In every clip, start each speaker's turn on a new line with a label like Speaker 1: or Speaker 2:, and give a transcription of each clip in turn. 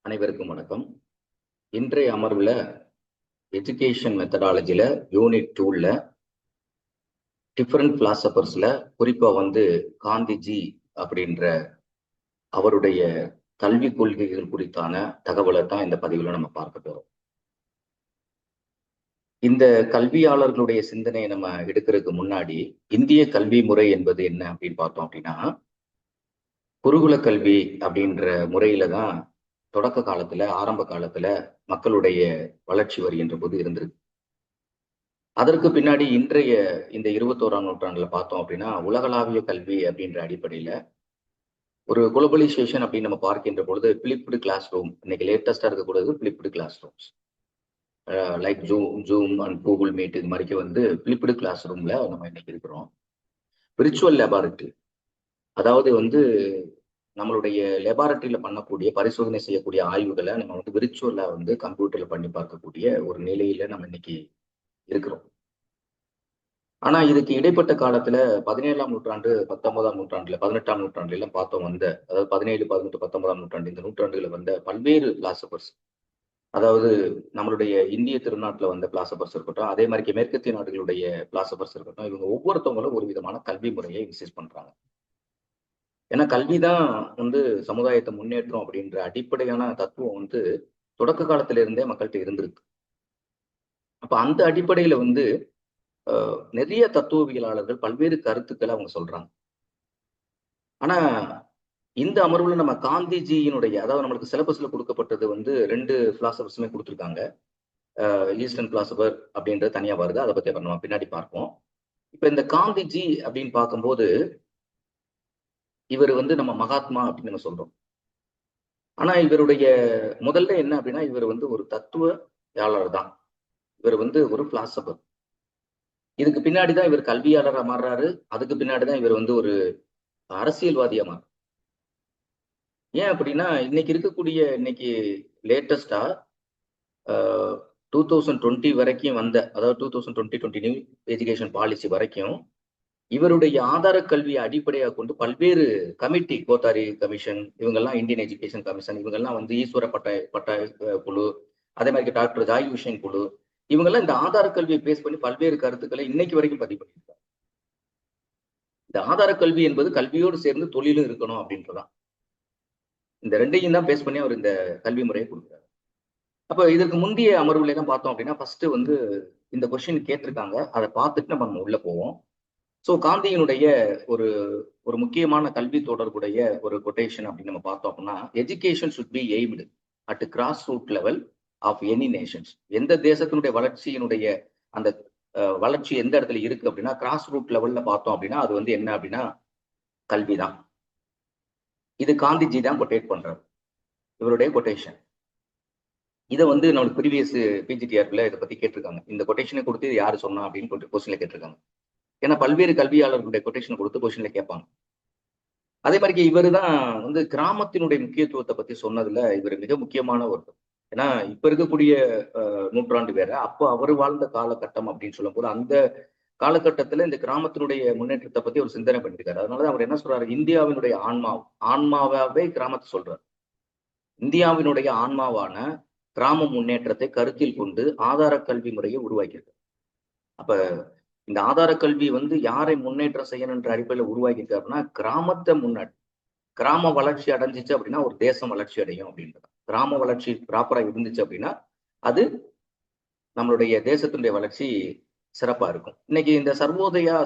Speaker 1: அனைவருக்கும் வணக்கம். இன்றைய அமர்வுல எஜுகேஷன் மெத்தடாலஜில யூனிட் 2ல டிஃபரண்ட் பிலாசபர்ஸ்ல குறிப்பா காந்திஜி அப்படின்ற அவருடைய கல்வி கொள்கைகள் குறித்தான தகவலை தான் இந்த பதிவுல நம்ம பார்க்க போறோம். இந்த கல்வியாளர்களுடைய சிந்தனையை நம்ம எடுக்கிறதுக்கு முன்னாடி இந்திய கல்வி முறை என்பது என்ன அப்படின்னு பார்த்தோம் அப்படின்னா, குருகுல கல்வி அப்படின்ற முறையில தான் தொடக்க காலத்துல ஆரம்ப காலத்துல மக்களுடைய வளர்ச்சி வருகின்ற போது இருந்திருக்கு. அதற்கு பின்னாடி இன்றைய இந்த 21ஆம் நூற்றாண்டுல பார்த்தோம் அப்படின்னா, உலகளாவிய கல்வி அப்படின்ற அடிப்படையில ஒரு குளோபலைசேஷன் அப்படின்னு நம்ம பார்க்கின்ற பொழுது பிளிப்டு கிளாஸ் ரூம், இன்னைக்கு லேட்டஸ்டா இருக்கக்கூடியது flipped class rooms, like zoom and Google meet, இது மாதிரி பிளிப்டு கிளாஸ் ரூம்ல நம்ம இன்னைக்கு இருக்கிறோம். விர்ச்சுவல் லெபார்டரி, அதாவது நம்மளுடைய லெபார்டரியில பண்ணக்கூடிய பரிசோதனை செய்யக்கூடிய ஆய்வுகளை நம்ம விர்ச்சுவலா கம்ப்யூட்டர்ல பண்ணி பார்க்கக்கூடிய ஒரு நிலையில நம்ம இன்னைக்கு இருக்கிறோம். ஆனா இதுக்கு இடைப்பட்ட காலத்துல 17ஆம் நூற்றாண்டு, 19ஆம் நூற்றாண்டுல, 18ஆம் நூற்றாண்டுல எல்லாம் பார்த்தோம் அதாவது 17, 18, 19ஆம் நூற்றாண்டு, இந்த நூற்றாண்டுல பல்வேறு பிலாசபர்ஸ், அதாவது நம்மளுடைய இந்திய திருநாட்டுல பிலாசபர்ஸ் இருக்கட்டும், அதே மாதிரி மேற்கத்திய நாடுகளுடைய பிலாசபர்ஸ் இருக்கட்டும், இவங்க ஒவ்வொருத்தவங்களும் ஒரு விதமான கல்வி முறையை இன்சிஸ்ட் பண்றாங்க. ஏன்னா கல்விதான் சமுதாயத்தை முன்னேற்றம் அப்படின்ற அடிப்படையான தத்துவம் தொடக்க காலத்துல இருந்தே மக்கள்கிட்ட இருந்திருக்கு. அப்ப அந்த அடிப்படையில நிறைய தத்துவவியலாளர்கள் பல்வேறு கருத்துக்களை அவங்க சொல்றாங்க. ஆனா இந்த அமர்வுல நம்ம காந்திஜியினுடைய, அதாவது நம்மளுக்கு சிலபஸ்ல கொடுக்கப்பட்டது 2 பிலாசபர்ஸுமே கொடுத்துருக்காங்க. ஈஸ்டர்ன் பிலாசபர் அப்படின்றது தனியா வருது, அதை பத்தி நம்ம பின்னாடி பார்ப்போம். இப்ப இந்த காந்திஜி அப்படின்னு பார்க்கும்போது இவர் நம்ம மகாத்மா அப்படின்னு நம்ம சொல்றோம். ஆனா இவருடைய முதல்ல என்ன அப்படின்னா, இவர் ஒரு தத்துவயாளர் தான். இவர் ஒரு பிலாசபர். இதுக்கு பின்னாடிதான் இவர் கல்வியாளரா மாறுறாரு. அதுக்கு பின்னாடிதான் இவர் ஒரு அரசியல்வாதியா மாறு. ஏன் அப்படின்னா, இன்னைக்கு லேட்டஸ்டா 2020 வரைக்கும் அதாவது 2020 நியூ எஜுகேஷன் பாலிசி வரைக்கும் இவருடைய ஆதார கல்வியை அடிப்படையாக கொண்டு பல்வேறு கமிட்டி, கோத்தாரி கமிஷன், இவங்கெல்லாம் இந்தியன் எஜுகேஷன் கமிஷன், இவங்கெல்லாம் ஈஸ்வர பட்டாய் குழு, அதே மாதிரி டாக்டர் ஜாய் ஹுசேன் குழு, இவங்கெல்லாம் இந்த ஆதார கல்வியை பேஸ் பண்ணி பல்வேறு கருத்துக்களை இன்னைக்கு வரைக்கும் பதிவு பண்ணியிருக்காங்க. இந்த ஆதார கல்வி என்பது கல்வியோடு சேர்ந்து தொழிலும் இருக்கணும் அப்படின்றதான். இந்த ரெண்டையும் தான் பேஸ் பண்ணி அவர் இந்த கல்வி முறையை கொடுக்குறாரு. அப்ப இதற்கு முந்தைய அமர்வுல எல்லாம் பார்த்தோம் அப்படின்னா, ஃபர்ஸ்ட் இந்த கொஸ்டின் கேட்டிருக்காங்க, அதை பார்த்துட்டு நம்ம உள்ள போவோம். ஸோ காந்தியினுடைய ஒரு ஒரு முக்கியமான கல்வி தொடர்புடைய ஒரு கொட்டேஷன் அப்படின்னு நம்ம பார்த்தோம் அப்படின்னா, education should be aimed at grass root level of any nations. எந்த தேசத்தினுடைய வளர்ச்சியினுடைய அந்த வளர்ச்சி எந்த இடத்துல இருக்கு அப்படின்னா, கிராஸ் ரூட் லெவல்ல பார்த்தோம் அப்படின்னா அது என்ன அப்படின்னா கல்விதான். இது காந்திஜி தான் கொட்டேட் பண்றாரு, இவருடைய கொட்டேஷன். இதை நம்மளுக்கு ப்ரீவியஸ் பிஜிடிஆர்ல இதை பத்தி கேட்டிருக்காங்க. இந்த கொட்டேஷனை கொடுத்து யாரு சொன்னா அப்படின்னு கொஸ்டின்ல கேட்டிருக்காங்க. ஏன்னா பல்வேறு கல்வியாளர்களுடைய கொட்டேஷன் கொடுத்து கொஸ்டின்ல கேட்பாங்க. அதே மாதிரி இவர் தான் கிராமத்தினுடைய முக்கியத்துவத்தை பத்தி சொன்னதுல இவர் மிக முக்கியமான ஒருத்தர். ஏன்னா இப்ப இருக்கக்கூடிய நூற்றாண்டு வேற, அப்போ அவர் வாழ்ந்த காலகட்டம் அப்படின்னு சொல்லும் போது அந்த காலகட்டத்துல இந்த கிராமத்தினுடைய முன்னேற்றத்தை பத்தி ஒரு சிந்தனை பண்ணியிருக்காரு. அதனாலதான் அவர் என்ன சொல்றாரு, இந்தியாவினுடைய ஆன்மாவாவே கிராமத்தை சொல்றாரு. இந்தியாவினுடைய ஆன்மாவான கிராம முன்னேற்றத்தை கருத்தில் கொண்டு ஆதார கல்வி முறையை உருவாக்கியிருக்காரு. அப்ப இந்த ஆதார கல்வி யாரை முன்னேற்றம் செய்யணுன்ற அடிப்படையில் உருவாக்கியிருக்காரு அப்படின்னா, கிராமத்தை முன்னாடி, கிராம வளர்ச்சி அடைஞ்சிச்சு அப்படின்னா ஒரு தேசம் வளர்ச்சி அடையும் அப்படின்றது. கிராம வளர்ச்சி ப்ராப்பரா இருந்துச்சு அப்படின்னா அது நம்மளுடைய தேசத்தினுடைய வளர்ச்சி சிறப்பா இருக்கும். இன்னைக்கு இந்த சர்வோதயா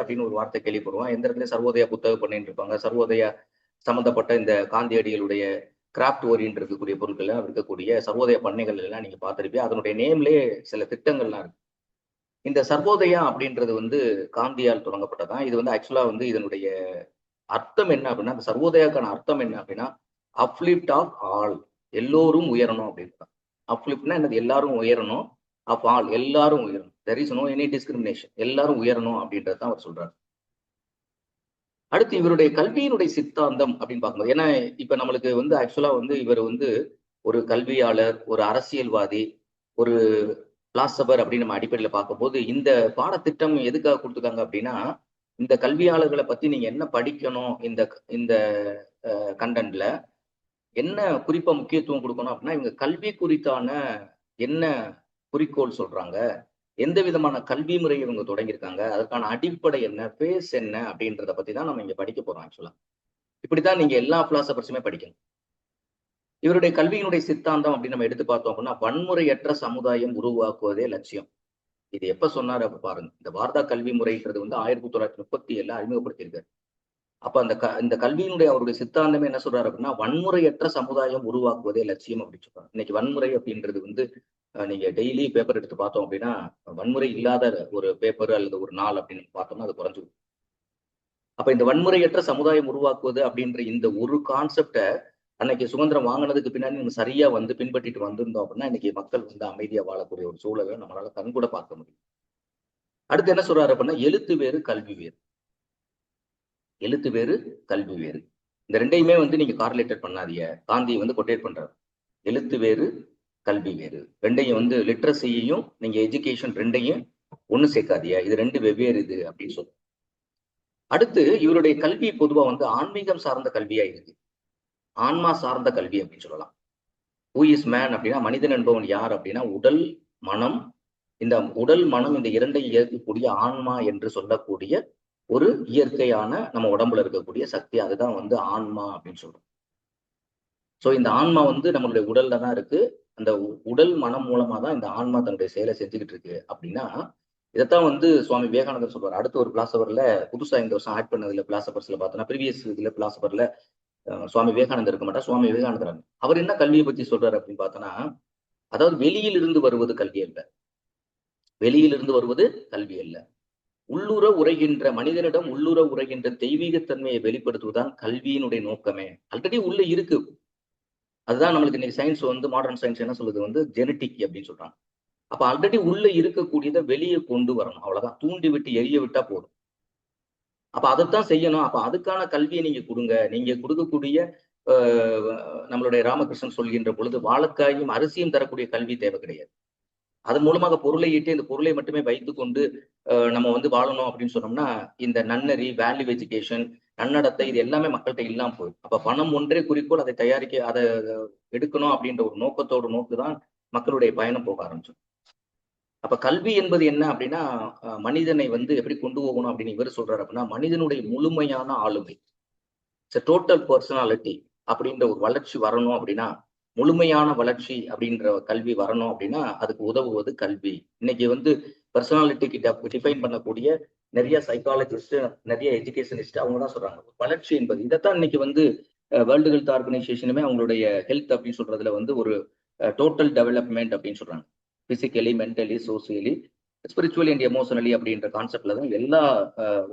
Speaker 1: அப்படின்னு ஒரு வார்த்தை கேள்விப்படுவோம். எந்த இடத்துல சர்வோதயா புத்தகம் பண்ணிட்டு இருப்பாங்க. சர்வோதயா சம்பந்தப்பட்ட இந்த காந்தியடிகளுடைய கிராஃப்ட் ஓரியன்ட் இருக்கக்கூடிய பொருட்கள் எல்லாம் இருக்கக்கூடிய சர்வோதய பண்ணைகள் எல்லாம் நீங்க பார்த்திருப்பீங்க. அதனுடைய நேம்லயே சில திட்டங்கள்லாம் இருக்கு. இந்த சர்வோதயா அப்படின்றது காந்தியால் தொடங்கப்பட்டதான். இது ஆக்சுவலா இதனுடைய அர்த்தம் என்ன அப்படின்னா, அந்த சர்வோதயாக்கான அர்த்தம் என்ன அப்படின்னா, அப்லிஃப்ட் ஆஃப் ஆல், எல்லோரும் உயரணும் அப்படின்னு. அப்லிஃப்ட்னா என்னது, எல்லாரும் உயரணும். ஆஃப் ஆல், எல்லாரும் உயரணும். There is no any discrimination, எல்லாரும் உயரணும் அப்படின்றதான் அவர் சொல்றாரு. அடுத்து இவருடைய கல்வியினுடைய சித்தாந்தம் அப்படின்னு பார்க்கும்போது, ஏன்னா இப்ப நம்மளுக்கு ஆக்சுவலா இவர் ஒரு கல்வியாளர், ஒரு அரசியல்வாதி, ஒரு பிலாசபர் அப்படின்னு நம்ம அடிப்படையில் பார்க்கும்போது, இந்த பாடத்திட்டம் எதுக்காக கொடுத்துருக்காங்க அப்படின்னா, இந்த கல்வியாளர்களை பத்தி நீங்க என்ன படிக்கணும் இந்த இந்த கண்டென்ட்ல, என்ன குறிப்பா முக்கியத்துவம் கொடுக்கணும் அப்படின்னா, இவங்க கல்வி குறித்தான என்ன குறிக்கோள் சொல்றாங்க, எந்த விதமான கல்வி முறை இவங்க தொடங்கியிருக்காங்க, அதற்கான அடிப்படை என்ன, பேஸ் என்ன அப்படின்றத பத்தி தான் நம்ம இங்க படிக்க போறோம் ஆக்சுவலா. இப்படித்தான் நீங்க எல்லா பிலாசபர்ஸுமே படிக்கணும். இவருடைய கல்வியினுடைய சித்தாந்தம் அப்படின்னு நம்ம எடுத்து பார்த்தோம் அப்படின்னா, வன்முறையற்ற சமுதாயம் உருவாக்குவதே லட்சியம். இது எப்ப சொன்னாரு அப்ப பாருங்க. இந்த வார்தா கல்வி முறைன்றது வந்து 1937 அறிமுகப்படுத்தியிருக்காரு. அப்ப இந்த கல்வியினுடைய அவருடைய சித்தாந்தமே என்ன சொல்றாரு அப்படின்னா, வன்முறையற்ற சமுதாயம் உருவாக்குவதே லட்சியம் அப்படின்னு சொல்றாங்க. இன்னைக்கு வன்முறை அப்படின்றது வந்து நீங்க டெய்லி பேப்பர் எடுத்து பார்த்தோம் அப்படின்னா, வன்முறை இல்லாத ஒரு பேப்பர் அல்லது ஒரு நாள் அப்படின்னு பார்த்தோம்னா அது குறைஞ்சிடும். அப்ப இந்த வன்முறையற்ற சமுதாயம் உருவாக்குவது அப்படின்ற இந்த ஒரு கான்செப்ட அன்னைக்கு சுதந்திரம் வாங்கினதுக்கு பின்னாடி நம்ம சரியா வந்து பின்பற்றிட்டு வந்திருந்தோம் அப்படின்னா, இன்னைக்கு மக்கள் வந்து அமைதியா வாழக்கூடிய ஒரு சூழலை நம்மளால கண்கூட பார்க்க முடியும். அடுத்து என்ன சொல்றாரு அப்படின்னா, எழுத்து வேறு கல்வி வேறு. எழுத்து வேறு கல்வி வேறு. இந்த ரெண்டையுமே வந்து நீங்க கார்லேட்டட் பண்ணாதீங்க. காந்தி வந்து கொட்டேட் பண்றாரு. எழுத்து வேறு கல்வி வேறு. ரெண்டையும் வந்து லிட்ரஸியையும் நீங்க எஜுகேஷன் ரெண்டையும் ஒண்ணு சேர்க்காதீங்க. இது ரெண்டு வெவ்வேறு இது அப்படின்னு சொல்லுங்க. அடுத்து இவருடைய கல்வி பொதுவா வந்து ஆன்மீகம் சார்ந்த கல்வியா இருக்கு. ஆன்மா சார்ந்த கல்வி அப்படின்னு சொல்லலாம். ஹூ இஸ் மேன் அப்படின்னா, மனிதன் என்பவன் யார் அப்படின்னா, உடல் மனம், இந்த உடல் மனம் இந்த இரண்டையும் இயக்கக்கூடிய ஆன்மா என்று சொல்லக்கூடிய ஒரு இயற்கையான நம்ம உடம்புல இருக்கக்கூடிய சக்தி, அதுதான் வந்து ஆன்மா அப்படின்னு சொல்றோம். சோ இந்த ஆன்மா வந்து நம்மளுடைய உடல்ல தான் இருக்கு. அந்த உடல் மனம் மூலமா தான் இந்த ஆன்மா தன்னுடைய செயலை செஞ்சுக்கிட்டு இருக்கு அப்படின்னா, இதைத்தான் வந்து சுவாமி விவேகானந்தர் சொல்றாரு. அடுத்த ஒரு பிலாசபர்ல புதுசா இந்த வருஷம் ஆட் பண்ணதுல பிலாசபர்ஸ்ல பார்த்தோம்னா, ப்ரீவியஸ் இதுல பிலாசபர்ல சுவாமி விவேகானந்தர் இருக்க மாட்டார், சுவாமி விவேகானந்தர். அவர் என்ன கல்வியை பத்தி சொல்றாரு அப்படின்னு பார்த்தோன்னா, அதாவது வெளியில் இருந்து வருவது கல்வி அல்ல. வெளியில் இருந்து வருவது கல்வி அல்ல. உள்ளுற உரைகின்ற மனிதனிடம் உள்ளுற உரைகின்ற தெய்வீகத்தன்மையை வெளிப்படுத்துவதுதான் கல்வியினுடைய நோக்கமே. ஆல்ரெடி உள்ள இருக்கு. அதுதான் நம்மளுக்கு இன்னைக்கு சயின்ஸ் வந்து மாடர்ன் சயின்ஸ் என்ன சொல்லுது வந்து ஜெனட்டிக் அப்படின்னு சொல்றாங்க. அப்ப ஆல்ரெடி உள்ள இருக்கக்கூடியதை வெளியே கொண்டு வரணும். அவ்வளவுதான். தூண்டி விட்டு எரிய விட்டா போதும். அப்ப அதைத்தான் செய்யணும். அப்ப அதுக்கான கல்வியை நீங்க கொடுங்க. நீங்க கொடுக்கக்கூடிய நம்மளுடைய ராமகிருஷ்ணன் சொல்கின்ற பொழுது வாழைக்காயும் அரிசியும் தரக்கூடிய கல்வி தேவை கிடையாது. அதன் மூலமாக பொருளை ஈட்டி இந்த பொருளை மட்டுமே வைத்துக்கொண்டு நம்ம வந்து வாழணும் அப்படின்னு சொன்னோம்னா, இந்த நன்னறி, வேல்யூ எஜுகேஷன், நன்னடத்தை இது எல்லாமே மக்கள்கிட்ட இல்லாம போயிடும். அப்ப பணம் ஒன்றே குறிக்கோள், அதை தயாரிக்க அதை எடுக்கணும் அப்படின்ற ஒரு நோக்கத்தோடு நோக்குதான் மக்களுடைய பயணம் போக ஆரம்பிச்சோம். அப்ப கல்வி என்பது என்ன அப்படின்னா, மனிதனை வந்து எப்படி கொண்டு போகணும் அப்படின்னு இவர் சொல்றாரு அப்படின்னா, மனிதனுடைய முழுமையான ஆளுமை, டோட்டல் பர்சனாலிட்டி அப்படின்ற ஒரு வளர்ச்சி வரணும் அப்படின்னா, முழுமையான வளர்ச்சி அப்படின்ற கல்வி வரணும் அப்படின்னா, அதுக்கு உதவுவது கல்வி. இன்னைக்கு வந்து பர்சனாலிட்டிக்கு டிஃபைன் பண்ணக்கூடிய நிறைய சைக்காலஜிஸ்ட், நிறைய எஜுகேஷனிஸ்ட் அவங்க தான் சொல்றாங்க. வளர்ச்சி என்பது இதைத்தான் இன்னைக்கு வந்து வேர்ல்டு ஹெல்த் ஆர்கனைசேஷனுமே அவங்களுடைய ஹெல்த் அப்படின்னு சொல்றதுல வந்து ஒரு டோட்டல் டெவலப்மெண்ட் அப்படின்னு சொல்றாங்க. Physically, mentally, socially, spiritually and emotionally அப்படின்ற கான்செப்ட்ல தான் எல்லா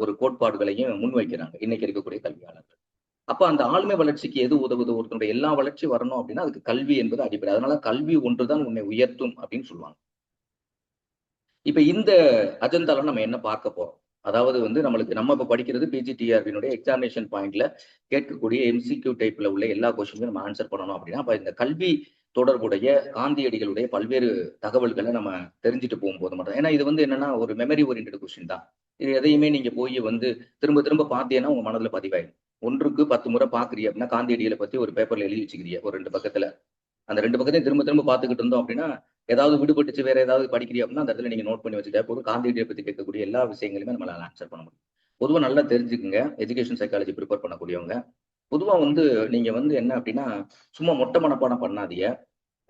Speaker 1: ஒரு கோட்பாடுகளையும் முன்வைக்கிறாங்க இன்னைக்கு இருக்கக்கூடிய கல்வியாளர்கள். அப்ப அந்த ஆளுமை வளர்ச்சிக்கு எது உதவுது? ஒருத்தனுடைய எல்லா வளர்ச்சி வரணும் அப்படின்னா அதுக்கு கல்வி என்பது அடிப்படை. அதனால கல்வி ஒன்றுதான் உன்னை உயர்த்தும் அப்படின்னு சொல்லுவாங்க. இப்ப இந்த அஜெண்டால நம்ம என்ன பார்க்க போறோம்? அதாவது வந்து நம்ம இப்ப படிக்கிறது பிஜிடிஆர்பியினுடைய எக்ஸாமினேஷன் பாயிண்ட்ல கேட்கக்கூடிய எம்சிக்யூ டைப்ல உள்ள எல்லா கொஸ்டினும் நம்ம ஆன்சர் பண்ணணும் அப்படின்னா, அப்ப இந்த கல்வி தொடர்புடைய காந்தியடிகளுடைய பல்வேறு தகவல்களை நம்ம தெரிஞ்சுட்டு போகும்போது மட்டும். ஏன்னா இது வந்து என்னன்னா ஒரு மெமரி ஓரியன்டட் கொஸ்டின் தான். இது எதையுமே நீங்க போய் வந்து திரும்ப திரும்ப பார்த்தீங்கன்னா உங்க மனதுல பதிவாயிடும். 1க்கு 10 முறை பாக்குறீங்க அப்படின்னா காந்தியடிகளை பத்தி ஒரு பேப்பர்ல எழுதி வச்சுக்கிறீங்க ஒரு 2 பக்கத்துல. அந்த 2 பக்கத்தையும் திரும்ப திரும்ப பார்த்துக்கிட்டு இருந்தோம் அப்படின்னா, ஏதாவது விடுபட்டுச்சு வேற ஏதாவது படிக்கிறீங்க அப்படின்னா அந்த இடத்துல நீங்க நோட் பண்ணி வச்சுட்டா போதும். காந்தியடியை பத்தி கேட்கக்கூடிய எல்லா விஷயங்களுமே நம்மளால ஆன்சர் பண்ண முடியும். பொதுவா நல்லா தெரிஞ்சுக்குங்க. எஜுகேஷன் சைக்காலஜி ப்ரிப்பேர் பண்ணக்கூடியவங்க. பொதுவா வந்து நீங்க வந்து என்ன அப்படின்னா, சும்மா மொட்டை மனப்பாடம் பண்ணாதீங்க.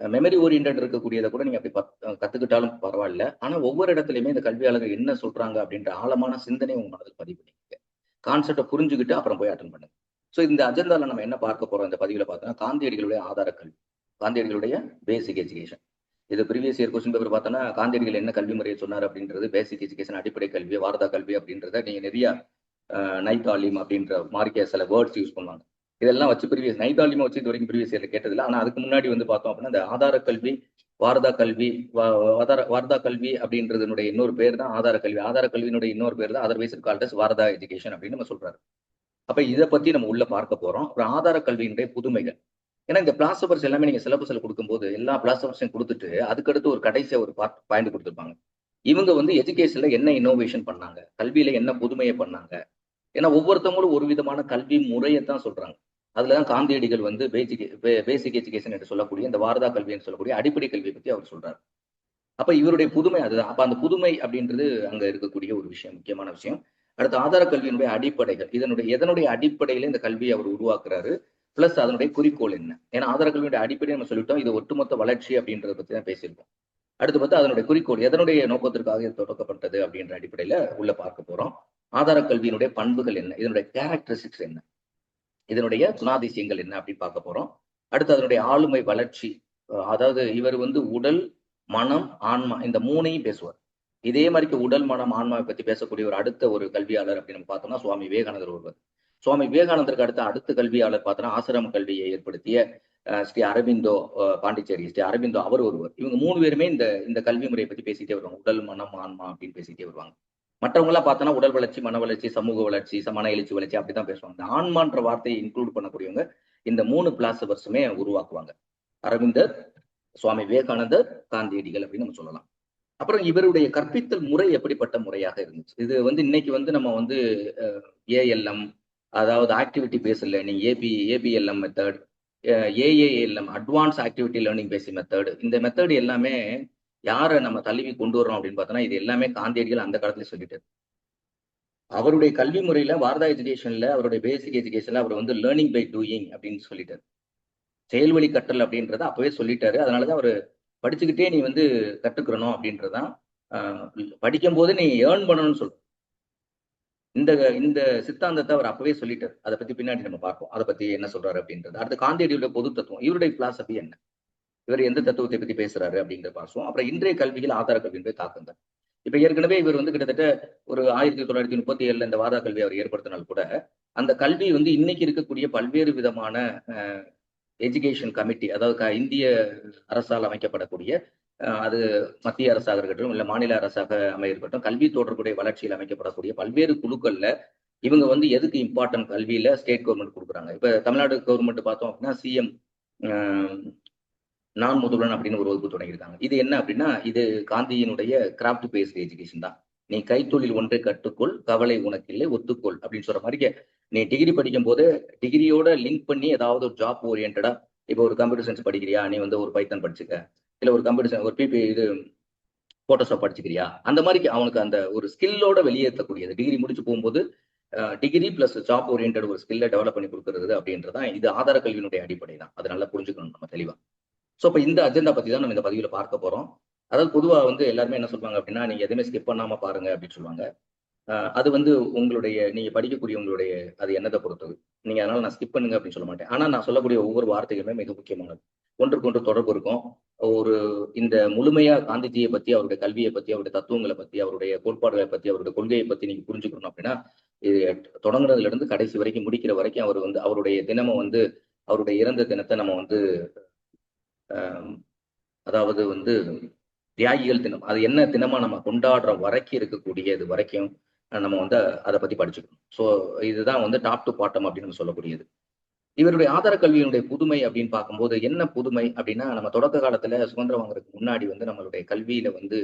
Speaker 1: மெமரி ஓரியன்டட் இருக்கக்கூடியதை கூட நீங்க அப்படி கத்துக்கிட்டாலும் பரவாயில்ல. ஆனா ஒவ்வொரு இடத்துலயுமே இந்த கல்வியாளர்கள் என்ன சொல்றாங்க அப்படின்ற ஆழமான சிந்தனை உங்க மனதில் பதிவு பண்ணிக்கங்க. கான்செப்டை புரிஞ்சுக்கிட்டு அப்புறம் போய் அட்டன் பண்ணுங்க. ஸோ இந்த அஜெண்டால நம்ம என்ன பார்க்க போறோம் இந்த பதிவுல பார்த்தோம்னா, காந்தியடிகளுடைய ஆதார கல்வி, காந்தியடிகளுடைய பேசிக் எஜுகேஷன். இது ப்ரீவியஸ் இயர் கொஸ்டின் பேப்பர் பார்த்தோம்னா, காந்தியடிகள் என்ன கல்வி முறையை சொன்னார் அப்படின்றது பேசிக் எஜுகேஷன், அடிப்படை கல்வி, வாரதா கல்வி அப்படின்றத நீங்க நிறைய நைத்தாலிம் அப்படின்ற மாதிரி சில வேர்ட்ஸ் யூஸ் பண்ணுவாங்க. இதெல்லாம் வச்சு ப்ரீவியஸ் நைத்தாலிமா வச்சு இது வரைக்கும் ப்ரீவியஸ் இயர்ல கேட்டதில்லை. ஆனா அதுக்கு முன்னாடி வந்து பார்த்தோம் அப்படின்னா இந்த ஆதார கல்வி, வாரதா கல்வி, வாரதா கல்வி அப்படின்றதுனுடைய இன்னொரு பேர் தான் ஆதார கல்வி. ஆதார கல்வியினுடைய இன்னொரு பேர் தான் அதர்வைஸ் கால்ட் அஸ் வாரதா எஜுகேஷன் அப்படின்னு நம்ம சொல்றாரு. அப்ப இதை பத்தி நம்ம உள்ள பார்க்க போறோம். அப்புறம் ஆதார கல்வியினுடைய புதுமைகள். ஏன்னா இந்த பிளாசபர்ஸ் எல்லாமே நீங்க சிலபஸ்ல கொடுக்கும்போது எல்லா பிளாசபர்ஸையும் கொடுத்துட்டு அதுக்கடுத்து ஒரு கடைசியா ஒரு பாயிண்ட் கொடுத்துருப்பாங்க. இவங்க வந்து எஜுகேஷன்ல என்ன இன்னோவேஷன் பண்ணாங்க, கல்வியில என்ன புதுமையை பண்ணாங்க. ஏன்னா ஒவ்வொருத்தவங்களும் ஒரு விதமான கல்வி முறையை தான் சொல்றாங்க. அதுலதான் காந்தியடிகள் வந்து பேசிக் எஜுகேஷன் என்று சொல்லக்கூடிய இந்த வாரதா கல்வி என்று சொல்லக்கூடிய அடிப்படை கல்வியை பத்தி அவர் சொல்றாரு. அப்ப இவருடைய புதுமை அதுதான். அப்ப அந்த புதுமை அப்படின்றது அங்க இருக்கக்கூடிய ஒரு விஷயம், முக்கியமான விஷயம். அடுத்து ஆதார கல்வியினுடைய அடிப்படைகள், எதனுடைய அடிப்படையில இந்த கல்வியை அவர் உருவாக்குறாரு, பிளஸ் அதனுடைய குறிக்கோள் என்ன? ஏன்னா ஆதார கல்வியுடைய அடிப்படை நம்ம சொல்லிட்டோம், இது ஒட்டுமொத்த வளர்ச்சி அப்படின்றத பத்தி தான் பேசியிருக்கோம். அடுத்து பார்த்தா அதனுடைய குறிக்கோள் எதனுடைய நோக்கத்திற்காக இது தொடக்கப்பட்டது அப்படின்ற அடிப்படையில உள்ள பார்க்க போறோம். ஆதார கல்வியினுடைய பண்புகள் என்ன, இதனுடைய கேரக்டரிஸ்டிக்ஸ் என்ன, இதனுடைய குணாதிசயங்கள் என்ன அப்படின்னு பார்க்க போறோம். அடுத்து அதனுடைய ஆளுமை வளர்ச்சி, அதாவது இவர் வந்து உடல், மனம், ஆன்மா இந்த மூணையும் பேசுவார். இதே மாதிரி உடல், மனம், ஆன்மாவை பத்தி பேசக்கூடிய ஒரு அடுத்த ஒரு கல்வியாளர் அப்படின்னு நம்ம பார்த்தோம்னா சுவாமி விவேகானந்தர் ஒருவர். சுவாமி விவேகானந்தருக்கு அடுத்த கல்வியாளர் பார்த்தோம்னா ஆசிரம கல்வியை ஏற்படுத்திய ஸ்ரீ அரவிந்தோ, பாண்டிச்சேரி ஸ்ரீ அரவிந்தோ அவர் ஒருவர். இவங்க 3 பேருமே இந்த கல்வி முறையை பத்தி பேசிட்டே வருவாங்க. உடல், மனம், ஆன்மா அப்படின்னு பேசிட்டே வருவாங்க. மற்றவங்க எல்லாம் பார்த்தோன்னா உடல் வளர்ச்சி, மன வளர்ச்சி, சமூக வளர்ச்சி, மன எழுச்சி வளர்ச்சி அப்படிதான் பேசுவாங்க. இந்த ஆன்மான்ற வார்த்தையை இன்க்ளூட் பண்ணக்கூடியவங்க இந்த 3 பிலாசபர்ஸுமே உருவாக்குவாங்க. அரவிந்தர், சுவாமி விவேகானந்தர், காந்தியடிகள் அப்படின்னு நம்ம சொல்லலாம். அப்புறம் இவருடைய கற்பித்தல் முறை எப்படிப்பட்ட முறையாக இருந்துச்சு? இது வந்து இன்னைக்கு வந்து நம்ம வந்து ஏஎல்எம், அதாவது activity based learning, ABLM method, AALM advance activity learning based method, இந்த மெத்தட் எல்லாமே யாரை நம்ம தழுவி கொண்டு வரோம் அப்படின்னு பார்த்தோம்னா இது எல்லாமே காந்தியடிகள் அந்த காலத்துல சொல்லிட்டாரு. அவருடைய கல்வி முறையில வாரதா எஜுகேஷன்ல அவருடைய பேசிக் எஜுகேஷன்ல அவர் வந்து லேர்னிங் பை டூயிங் அப்படின்னு சொல்லிட்டாரு. செயல்வழி கற்றல் அப்படின்றத அப்பவே சொல்லிட்டாரு. அதனாலதான் அவர் படிச்சுக்கிட்டே நீ வந்து கற்றுக்கிறணும் அப்படின்றதான் படிக்கும் போது நீ ஏர்ன் பண்ணணும்னு சொல்ற இந்த இந்த சித்தாந்தத்தை அவர் அப்பவே சொல்லிட்டார். அதை பத்தி பின்னாடி நம்ம பார்ப்போம். அதை பத்தி என்ன சொல்றாரு அப்படின்றது. அடுத்து காந்தியடிகளுடைய பொது தத்துவம், இவருடைய பிலாசபி என்ன, இவர் எந்த தத்துவத்தை பத்தி பேசுறாரு அப்படின்றத பார்ப்போம். அப்புறம் இன்றைய கல்வியில் ஆதார கல்வியினுடைய தாக்கங்கள். இப்ப ஏற்கனவே இவர் வந்து கிட்டத்தட்ட ஒரு 1937 இந்த வாரதா கல்வி அவர் ஏற்படுத்தினால் கூட அந்த கல்வி வந்து இன்னைக்கு இருக்கக்கூடிய பல்வேறு விதமான எஜுகேஷன் கமிட்டி, அதாவது இந்திய அரசால் அமைக்கப்படக்கூடிய அது மத்திய அரசாக இருக்கட்டும் இல்ல மாநில அரசாக அமையஇருக்கட்டும், கல்வி தொடர்புடைய வளர்ச்சியில் அமைக்கப்படக்கூடிய பல்வேறு குழுக்கள்ல இவங்க வந்து எதுக்கு இம்பார்ட்டன்ட் கல்வியில ஸ்டேட் கவர்மெண்ட் கொடுக்குறாங்க. இப்ப தமிழ்நாடு கவர்மெண்ட் பார்த்தோம் அப்படின்னா சிஎம் நான் முதல்வன் அப்படின்னு ஒரு வகுப்பு தொடங்கியிருக்காங்க. இது என்ன அப்படின்னா இது காந்தியினுடைய கிராஃப்ட் பேஸ்ட் எஜுகேஷன் தான். நீ கைத்தொழில் ஒன்றை கற்றுக்கொள், கவலை உனக்கில்லை, ஒத்துக்கொள் அப்படின்னு சொல்ற மாதிரி நீ டிகிரி படிக்கும் போது டிகிரியோட லிங்க் பண்ணி ஏதாவது ஒரு ஜாப் ஓரியன்டா, இப்போ ஒரு கம்ப்யூட்டர் சயின்ஸ் படிக்கிறியா, நீ வந்து ஒரு பைத்தான் படிச்சுக்க, இல்ல ஒரு கம்ப்யூட்டர் ஒரு இது போட்டோஷாப் படிச்சுக்கிறியா, அந்த மாதிரி அவனுக்கு அந்த ஒரு ஸ்கில்லோட வெளியேற்றக்கூடியது டிகிரி முடிச்சு போகும்போது டிகிரி பிளஸ் ஜாப் ஓரியன்ட் ஒரு ஸ்கில்லை டெவலப் பண்ணி கொடுக்கறது அப்படின்றதான் இது ஆதார கல்வியினுடைய அடிப்படை தான். அதை நல்லா புரிஞ்சுக்கணும் நம்ம தெளிவா. ஸோ இப்போ இந்த அஜெண்டா பத்தி தான் நம்ம இந்த பதிவில் பார்க்க போறோம். அதாவது பொதுவாக வந்து எல்லாருமே என்ன சொல்லுவாங்க அப்படின்னா நீங்க எதுவுமே ஸ்கிப் பண்ணாம பாருங்க அப்படின்னு சொல்லுவாங்க. அது வந்து உங்களுடைய நீங்க படிக்கக்கூடிய உங்களுடைய அது என்னதை பொறுத்தது. நீங்க அதனால நான் ஸ்கிப் பண்ணுங்க அப்படின்னு சொல்ல மாட்டேன். ஆனா நான் சொல்லக்கூடிய ஒவ்வொரு வார்த்தைகளுமே மிக முக்கியமானது. ஒன்றுக்கு ஒன்று தொடர்பு இருக்கும். ஒரு இந்த முழுமையா காந்திஜியை பத்தி, அவருடைய கல்வியை பத்தி, அவருடைய தத்துவங்களை பத்தி, அவருடைய கோட்பாடுகளை பத்தி, அவருடைய கொள்கையை பத்தி நீங்க புரிஞ்சுக்கணும் அப்படின்னா இது தொடங்குறதுல இருந்து கடைசி வரைக்கும் முடிக்கிற வரைக்கும் அவர் வந்து அவருடைய தினமும் வந்து அவருடைய இறந்த தினத்தை நம்ம வந்து அதாவது வந்து தியாகிகள் தினம், அது என்ன தினமா நம்ம கொண்டாடுற வரைக்கும் இருக்கக்கூடிய இது வரைக்கும் நம்ம வந்து அதை பத்தி படிச்சுக்கணும். ஸோ இதுதான் வந்து டாப் டு பாட்டம் அப்படின்னு நம்ம சொல்லக்கூடியது. இவருடைய ஆதார கல்வியினுடைய புதுமை அப்படின்னு பார்க்கும்போது என்ன புதுமை அப்படின்னா நம்ம தொடக்க காலத்துல சுதந்திரம் வாங்குறதுக்கு முன்னாடி வந்து நம்மளுடைய கல்வியில வந்து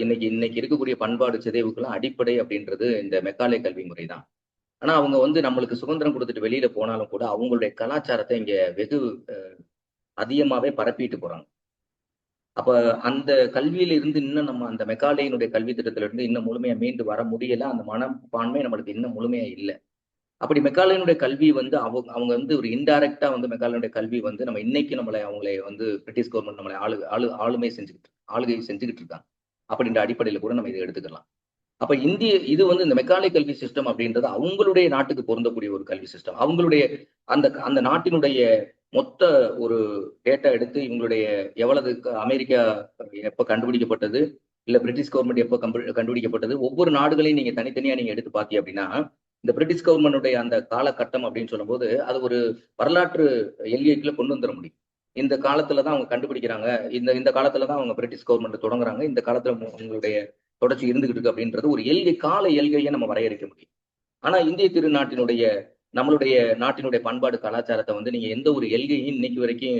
Speaker 1: இன்னைக்கு இருக்கக்கூடிய பண்பாடு சிதைவுக்கெல்லாம் அடிப்படை அப்படின்றது இந்த மெக்காலே கல்வி முறை தான். ஆனா அவங்க வந்து நம்மளுக்கு சுதந்திரம் கொடுத்துட்டு வெளியில போனாலும் கூட அவங்களுடைய கலாச்சாரத்தை இங்க வெகு அதிகமாவே பரப்பிட்டு போறாங்க. அப்ப அந்த கல்வியில இருந்து இன்னும் நம்ம அந்த மெக்காலேயினுடைய கல்வி திட்டத்தில இருந்து இன்னும் முழுமையா மீண்டு வர முடியல. அந்த மனப்பான்மை நம்மளுக்கு இன்னும் முழுமையா இல்லை. அப்படி மெக்காலேயினுடைய கல்வி வந்து அவங்க வந்து ஒரு இன்டைரக்டா வந்து மெக்காலேயினுடைய கல்வி வந்து நம்ம இன்னைக்கு அவங்களை வந்து பிரிட்டிஷ் கவர்மெண்ட் நம்மளை ஆளுமை ஆளுகை செஞ்சுக்கிட்டு இருக்காங்க. அப்படின்ற அடிப்படையில கூட நம்ம இதை எடுத்துக்கலாம். அப்ப இது வந்து இந்த மெக்காலே கல்வி சிஸ்டம் அப்படின்றது அவங்களுடைய நாட்டுக்கு பொருந்தக்கூடிய ஒரு கல்வி சிஸ்டம். அவங்களுடைய அந்த அந்த நாட்டினுடைய மொத்த ஒரு டேட்டா எடுத்து இவங்களுடைய எவ்வளவு அமெரிக்கா எப்ப கண்டுபிடிக்கப்பட்டது, இல்ல பிரிட்டிஷ் கவர்மெண்ட் எப்ப கண்டுபிடிக்கப்பட்டது, ஒவ்வொரு நாடுகளையும் நீங்க தனித்தனியா நீங்க எடுத்து பார்த்தீங்க அப்படின்னா இந்த பிரிட்டிஷ் கவர்மெண்டுடைய அந்த காலகட்டம் அப்படின்னு சொல்லும்போது அது ஒரு வரலாற்று எல்கைக்குள்ள கொண்டு வந்துட முடியும். இந்த காலத்துலதான் அவங்க கண்டுபிடிக்கிறாங்க, இந்த காலத்துலதான் அவங்க பிரிட்டிஷ் கவர்மெண்ட் தொடங்குறாங்க, இந்த காலத்துல உங்களுடைய தொடர்ச்சி இருந்துகிட்டு இருக்கு அப்படின்றது ஒரு கால எல்கையை நம்ம வரையறுக்க முடியும். ஆனா இந்திய திருநாட்டினுடைய நம்மளுடைய நாட்டினுடைய பண்பாடு கலாச்சாரத்தை வந்து நீங்க எந்த ஒரு எல்கையும் இன்னைக்கு வரைக்கும்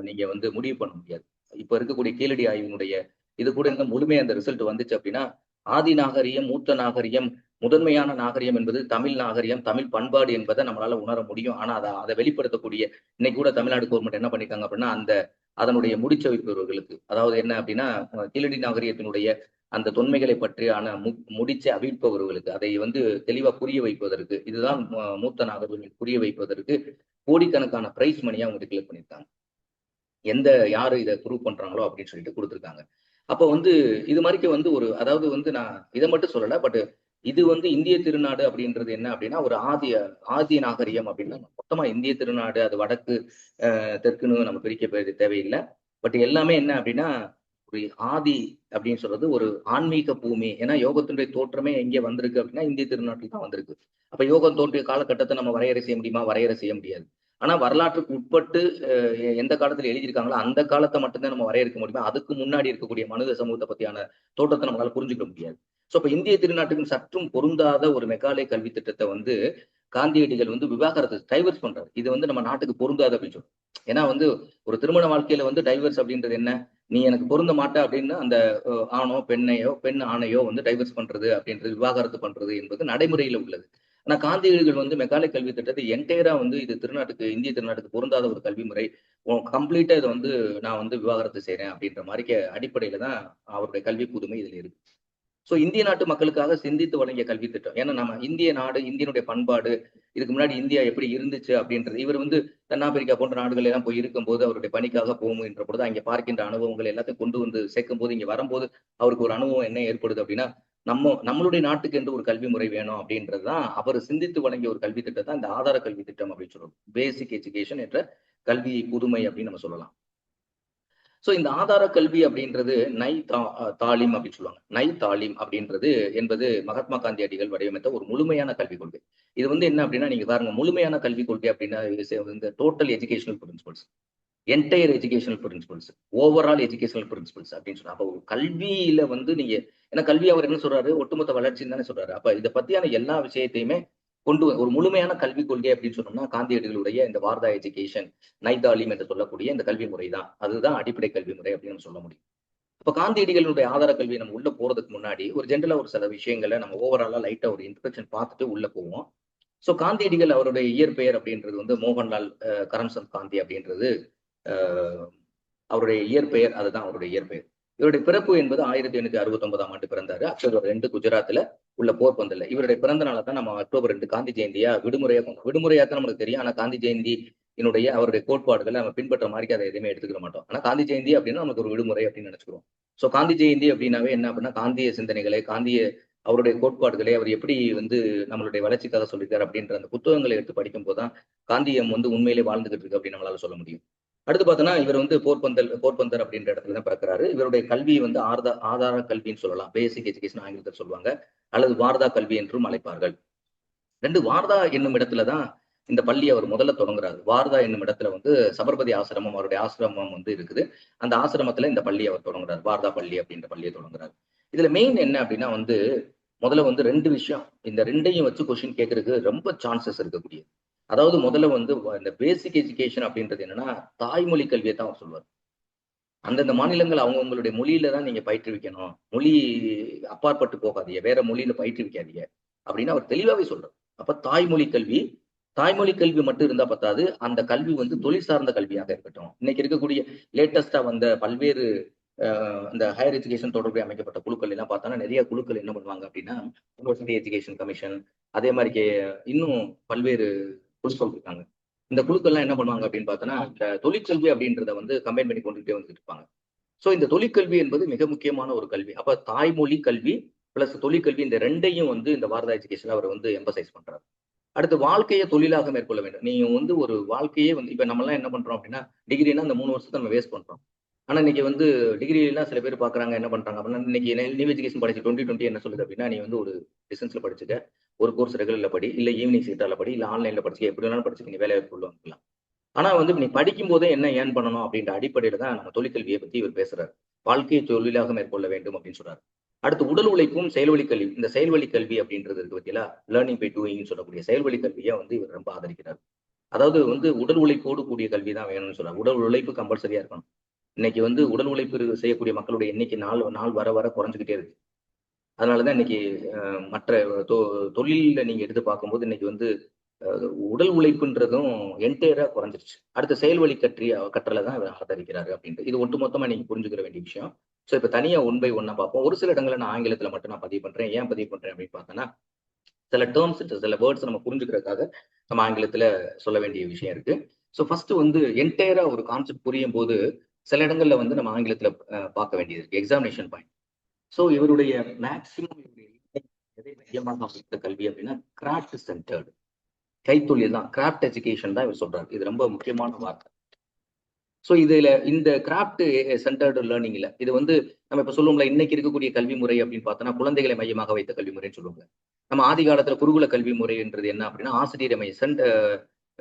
Speaker 1: நீங்க வந்து முடிவு பண்ண முடியாது. இப்ப இருக்கக்கூடிய கீழடி ஆய்வினுடைய இது கூட இந்த முழுமையா அந்த ரிசல்ட் வந்துச்சு அப்படின்னா ஆதி நாகரிகம், மூத்த நாகரிகம், முதன்மையான நாகரிகம் என்பது தமிழ் நாகரிகம், தமிழ் பண்பாடு என்பதை நம்மளால உணர முடியும். ஆனா அதை வெளிப்படுத்தக்கூடிய இன்னைக்கு கூட தமிழ்நாடு கவர்மெண்ட் என்ன பண்ணிருக்காங்க அப்படின்னா, அதனுடைய முடிச்சவைப்பவர்களுக்கு, அதாவது என்ன அப்படின்னா, கீழடி நாகரிகத்தினுடைய அந்த தொன்மைகளை பற்றியான முடிச்ச அவிழ்ப்பவர்களுக்கு அதை வந்து தெளிவா புரிய வைப்பதற்கு, இதுதான் மூத்த நாகரிகம் புரிய வைப்பதற்கு கோடிக்கணக்கான பிரைஸ் மணியா அவங்க டிக்ளேர் பண்ணியிருக்காங்க. யாரு இதை ப்ரூவ் பண்றாங்களோ அப்படின்னு சொல்லிட்டு கொடுத்துருக்காங்க. அப்போ வந்து இது மாதிரிக்கு வந்து அதாவது வந்து நான் இதை மட்டும் சொல்லல, பட் இது வந்து இந்திய திருநாடு அப்படின்றது என்ன அப்படின்னா, ஒரு ஆதி நாகரிகம் அப்படின்னா மொத்தமா இந்திய திருநாடு, அது வடக்கு தெற்குன்னு நம்ம பிரிக்க தேவையில்லை. பட் எல்லாமே என்ன அப்படின்னா, ஒரு ஆதி அப்படின்னு சொல்றது ஒரு ஆன்மீக பூமி. ஏன்னா யோகத்தினுடைய தோற்றமே எங்கே வந்திருக்கு அப்படின்னா இந்திய திருநாட்டில் தான் வந்திருக்கு. அப்ப யோகம் தோன்றிய காலகட்டத்தை நம்ம வரையறை செய்ய முடியுமா? வரையறை செய்ய முடியாது. ஆனா வரலாற்றுக்கு உட்பட்டு எந்த காலத்துல எழுதியிருக்காங்களோ அந்த காலத்தை மட்டும்தான் நம்ம வரையறுக்க முடியுமா? அதுக்கு முன்னாடி இருக்கக்கூடிய மனித சமூகத்தை பத்தியான தோற்றத்தை நம்மளால புரிஞ்சுக்க முடியாது. சோ இப்ப இந்திய திருநாட்டுக்கு சற்றும் பொருந்தாத ஒரு மெகாலய கல்வி திட்டத்தை வந்து காந்தியடிகள் வந்து விவாகரத்து டைவர்ஸ் பண்றாரு. இது வந்து நம்ம நாட்டுக்கு பொருந்தாத அப்படின்னு சொல்றோம். ஏன்னா வந்து ஒரு திருமண வாழ்க்கையில வந்து டைவர்ஸ் அப்படின்றது என்ன? நீ எனக்கு பொருந்த மாட்ட அப்படின்னு அந்த ஆணோ பெண்ணையோ பெண் ஆணையோ வந்து டைவர்ஸ் பண்றது அப்படின்றது, விவாகரத்து பண்றது என்பது நடைமுறையில உள்ளது. ஆனா காந்தியடிகள் வந்து மெகாலய கல்வி திட்டத்தை என்டையரா வந்து இது இந்திய திருநாட்டுக்கு பொருந்தாத ஒரு கல்வி முறை, கம்ப்ளீட்டா இதை வந்து நான் வந்து விவாகரத்து செய்யறேன் அப்படின்ற மாதிரி அடிப்படையில தான் அவருடைய கல்வி புதுமை இதுல இருக்கு. சோ இந்திய நாட்டு மக்களுக்காக சிந்தித்து வழங்கிய கல்வி திட்டம். ஏன்னா நம்ம இந்திய நாடு, இந்தியனுடைய பண்பாடு, இதுக்கு முன்னாடி இந்தியா எப்படி இருந்துச்சு அப்படின்றது, இவர் வந்து தென்னாப்பிரிக்கா போன்ற நாடுகள் எல்லாம் போய் இருக்கும்போது அவருடைய பணிக்காக போகின்ற பொழுது அங்கே பார்க்கின்ற அனுபவங்கள் எல்லாத்தையும் கொண்டு வந்து சேர்க்கும் போது, இங்க வரும்போது அவருக்கு ஒரு அனுபவம் என்ன ஏற்படுது அப்படின்னா, நம்மளுடைய நாட்டுக்கு என்று ஒரு கல்வி முறை வேணும் அப்படின்றதுதான் அவர் சிந்தித்து வழங்கிய ஒரு கல்வி திட்டம் தான் இந்த ஆதார கல்வி திட்டம் அப்படின்னு சொல்றோம். பேசிக் எஜுகேஷன் என்ற கல்வி புதுமை அப்படின்னு நம்ம சொல்லலாம். சோ இந்த ஆதார கல்வி அப்படின்றது தாலிம் அப்படின்னு சொல்லுவாங்க. தாலிம் அப்படின்றது என்பது மகாத்மா காந்தியடிகள் வடிவமைத்த ஒரு முழுமையான கல்விக் கொள்கை. இது வந்து என்ன அப்படின்னா, நீங்க பாருங்க, முழுமையான கல்விக் கொள்கை அப்படின்னா இந்த total educational principles, entire educational principles, overall educational principles அப்படின்னு சொன்னா, அப்ப ஒரு கல்வியில வந்து நீங்க, ஏன்னா கல்வி அவர் என்ன சொல்றாரு, ஒட்டுமொத்த வளர்ச்சின்னு தானே சொல்றாரு. அப்ப இதை பத்தியான எல்லா விஷயத்தையுமே ஒரு முழுமையான கல்விக் கொள்கை அப்படின்னு சொன்னோம்னா காந்தியடிகளுடைய இந்த வார்தா எஜுகேஷன், நைதாலிம் என்று சொல்லக்கூடிய இந்த கல்வி முறை தான். அதுதான் அடிப்படை கல்வி முறை அப்படின்னு நம்ம சொல்ல முடியும். அப்ப காந்தியடிகளுடைய ஆதார கல்வி நம்ம உள்ள போறதுக்கு முன்னாடி ஒரு ஜென்ரலா ஒரு சில விஷயங்களை நம்ம ஓவராலா லைட்டா ஒரு இன்ட்ரடக்ஷன் பார்த்துட்டு உள்ள போவோம். சோ காந்தியடிகள் அவருடைய இயற்பெயர் அப்படின்றது வந்து மோகன்லால் கரம்சந்த் காந்தி அப்படின்றது அவருடைய இயற்பெயர். அதுதான் அவருடைய இயற்பெயர். இவருடைய பிறப்பு என்பது 1869ஆம் ஆண்டு பிறந்தாரு. அக்டோபர் 2 குஜராத்ல உள்ள போர்பந்தர்ல. இவருடைய பிறந்த நாளை தான் நம்ம அக்டோபர் 2 காந்தி ஜெயந்தியா விடுமுறையா கொண்டோம். விடுமுறையா தான் நமக்கு தெரியும். ஆனா காந்தி ஜெயந்தி அவருடைய கோட்பாடுகளை நம்ம பின்பற்ற மாதிரி அதை எதுவுமே எடுத்துக்க மாட்டோம். ஆனா காந்தி ஜெயந்தி அப்படின்னா நமக்கு ஒரு விடுமுறை அப்படின்னு நினைச்சுக்கிறோம். சோ காந்தி ஜெயந்தி அப்படின்னாவே என்ன அப்படின்னா, காந்திய சிந்தனைகளை, அவருடைய கோட்பாடுகளை அவர் எப்படி வந்து நம்மளுடைய வளர்ச்சிக்காக சொல்லியிருக்காரு அப்படின்ற அந்த புத்தகங்களை எடுத்து படிக்கும் போதுதான் காந்தியம் வந்து உண்மையிலே வாழ்ந்துகிட்டு இருக்கு அப்படின்னு நம்மளால சொல்ல முடியும். அடுத்து பார்த்தோன்னா, இவர் வந்து போர்பந்தர் அப்படின்ற இடத்துல தான் பிறக்கிறாரு. இவருடைய கல்வி வந்து ஆதார கல்வின்னு சொல்லலாம். பேசிக் எஜுகேஷன் ஆங்கிலத்தில் சொல்லுவாங்க, அல்லது வார்தா கல்வி என்றும் அழைப்பார்கள். வார்தா என்னும் இடத்துலதான் இந்த பள்ளி அவர் முதல்ல தொடங்குறாரு. வார்தா என்னும் இடத்துல வந்து சபர்மதி ஆசிரமம், அவருடைய ஆசிரமம் வந்து இருக்குது. அந்த ஆசிரமத்துல இந்த பள்ளி அவர் தொடங்குறாரு. வார்தா பள்ளி அப்படின்ற பள்ளியை தொடங்குறாரு. இதுல மெயின் என்ன அப்படின்னா வந்து, முதல்ல வந்து 2 விஷயம், இந்த 2ஐயும் வச்சு கொஸ்டின் கேட்கறதுக்கு ரொம்ப சான்சஸ் இருக்கக்கூடிய. அதாவது முதல்ல வந்து இந்த பேசிக் எஜுகேஷன் அப்படின்றது என்னன்னா, தாய்மொழி கல்வியை தான் அவர் சொல்லுவார். அந்தந்த மாநிலங்கள் அவங்களுடைய மொழியில தான் நீங்க பயிற்றுவிக்கணும். மொழி அப்பாற்பட்டு போகாதீங்க, வேற மொழியில பயிற்றுவிக்காதீங்க அப்படின்னு அவர் தெளிவாவே சொல்றார். அப்ப தாய்மொழி கல்வி மட்டும் இருந்தா பத்தாது, அந்த கல்வி வந்து தொழில் சார்ந்த கல்வியாக இருக்கட்டும். இன்னைக்கு இருக்கக்கூடிய லேட்டஸ்டா வந்த பல்வேறு இந்த ஹையர் எஜுகேஷன் தொடர்புடைய அமைக்கப்பட்ட குழுக்கள் எல்லாம் பார்த்தோம்னா, நிறைய குழுக்கள் என்ன பண்ணுவாங்க அப்படின்னா, யூனிவர்சிட்டி எஜுகேஷன் கமிஷன், அதே மாதிரி இன்னும் பல்வேறு குழுக்கள் இருக்காங்க. இந்த குழுக்கள்லாம் என்ன பண்ணுவாங்க அப்படின்னு பார்த்தோன்னா, இந்த தொழிற்கல்வி அப்படின்றத வந்து கம்பைன் பண்ணி கொண்டுகிட்டே வந்துட்டு இருப்பாங்க. சோ இந்த தொழிற்கல்வி என்பது மிக முக்கியமான ஒரு கல்வி. அப்ப தாய்மொழி கல்வி பிளஸ் தொழிற்கல்வி, இந்த 2ஐயும் வந்து இந்த வாரதா எஜுகேஷன்ல அவர் வந்து எம்பசைஸ் பண்றாரு. அடுத்து வாழ்க்கையை தொழிலாக மேற்கொள்ள வேண்டும். நீங்க வந்து ஒரு வாழ்க்கையே வந்து, இப்ப நம்ம எல்லாம் என்ன பண்றோம் அப்படின்னா, டிகிரினா அந்த 3 வருஷத்தை நம்ம வேஸ்ட் பண்றோம். ஆனா இன்னைக்கு வந்து டிகிரி எல்லாம் சில பேர் பாக்குறாங்க, என்ன பண்றாங்க அப்படின்னா, இன்னைக்கு நியூ எஜுகேஷன் படிச்சு 2020 என்ன சொல்லுது அப்படின்னா, நீ வந்து ஒரு டிஸ்டன்ஸ்ல படிச்சுக்க, ஒரு கோர்ஸ் ரெகுலர்ல படி, இல்ல ஈவினிங் சீட்டால படி, இல்ல ஆன்லைன்ல படிச்சுக்க, எப்படி வேணாலும் படிச்சுக்க, நீ வேலையை கொண்டு வந்துக்கலாம். ஆனா வந்து நீ படிக்கும் போதே என்ன ஏர்ன் பண்ணணும் அப்படின்ற அடிப்படையில தான் நம்ம தொழிற்கல்வியை பத்தி இவர் பேசுறாரு. வாழ்க்கையை தொழிலாக மேற்கொள்ள வேண்டும் அப்படின்னு சொல்றாரு. அடுத்து உடல் உழைப்பும் செயல்வழி கல்வி. இந்த செயல்வழி கல்வி அப்படின்றது இருக்கு பத்தியா, லேர்னிங் பை டூயிங் சொல்லக்கூடிய செயல்வழி கல்வியை வந்து இவர் ரொம்ப ஆதரிக்கிறார். அதாவது வந்து உடல் உழைப்போடு கூடிய கல்வி தான் வேணும்னு சொல்றாரு. உடல் உழைப்பு கம்பல்சரியா இருக்கணும். இன்னைக்கு வந்து உடல் உழைப்பு செய்யக்கூடிய மக்களுடைய எண்ணிக்கை நாள் வர குறைஞ்சுக்கிட்டே இருக்கு. அதனாலதான் இன்னைக்கு மற்ற தொழில நீங்க எடுத்து பார்க்கும்போது இன்னைக்கு வந்து உடல் உழைப்புன்றதும் என்டையரா குறைஞ்சிருச்சு. அடுத்த செயல்வழி கற்றலை தான் அவர் ஆதரிக்கிறாரு அப்படின்ட்டு. இது ஒட்டுமொத்தமா நீங்க புரிஞ்சுக்கிற வேண்டிய விஷயம். ஸோ இப்போ தனியா ஒன் பை ஒன்னா பார்ப்போம். ஒரு சில இடங்களை நான் ஆங்கிலத்தில் மட்டும் நான் பதிவு பண்றேன். ஏன் பதிவு பண்றேன் அப்படின்னு பார்த்தோன்னா, சில டேர்ம்ஸ் சில வேர்ட்ஸ் நம்ம புரிஞ்சுக்கிறதுக்காக நம்ம ஆங்கிலத்துல சொல்ல வேண்டிய விஷயம் இருக்கு. ஸோ ஃபர்ஸ்ட் வந்து என்டையரா ஒரு கான்செப்ட் புரியும் போது சில இடங்கள்ல வந்து நம்ம ஆங்கிலத்துல பார்க்க வேண்டியது இருக்கு. Examination point. ஸோ இவருடைய மேக்சிமம் எதை மையமாக அமைத்த கல்வி அப்படின்னா கிராஃப்ட் சென்டர்டு, கைத்தொழில் தான், கிராஃப்ட் எஜுகேஷன் தான் இவர் சொல்றாரு. இது ரொம்ப முக்கியமான வார்த்தை. ஸோ இதுல இந்த கிராஃப்ட் சென்டர்டு லேர்னிங்ல இது வந்து நம்ம இப்ப சொல்லுவோம்ல, இன்னைக்கு இருக்கக்கூடிய கல்வி முறை அப்படின்னு பார்த்தோம்னா குழந்தைகளை மையமாக வைத்த கல்வி முறைன்னு சொல்லுவாங்க. நம்ம ஆதி காலத்துல குருகுல கல்வி முறைன்றது என்ன அப்படின்னா ஆசிரியர் மைய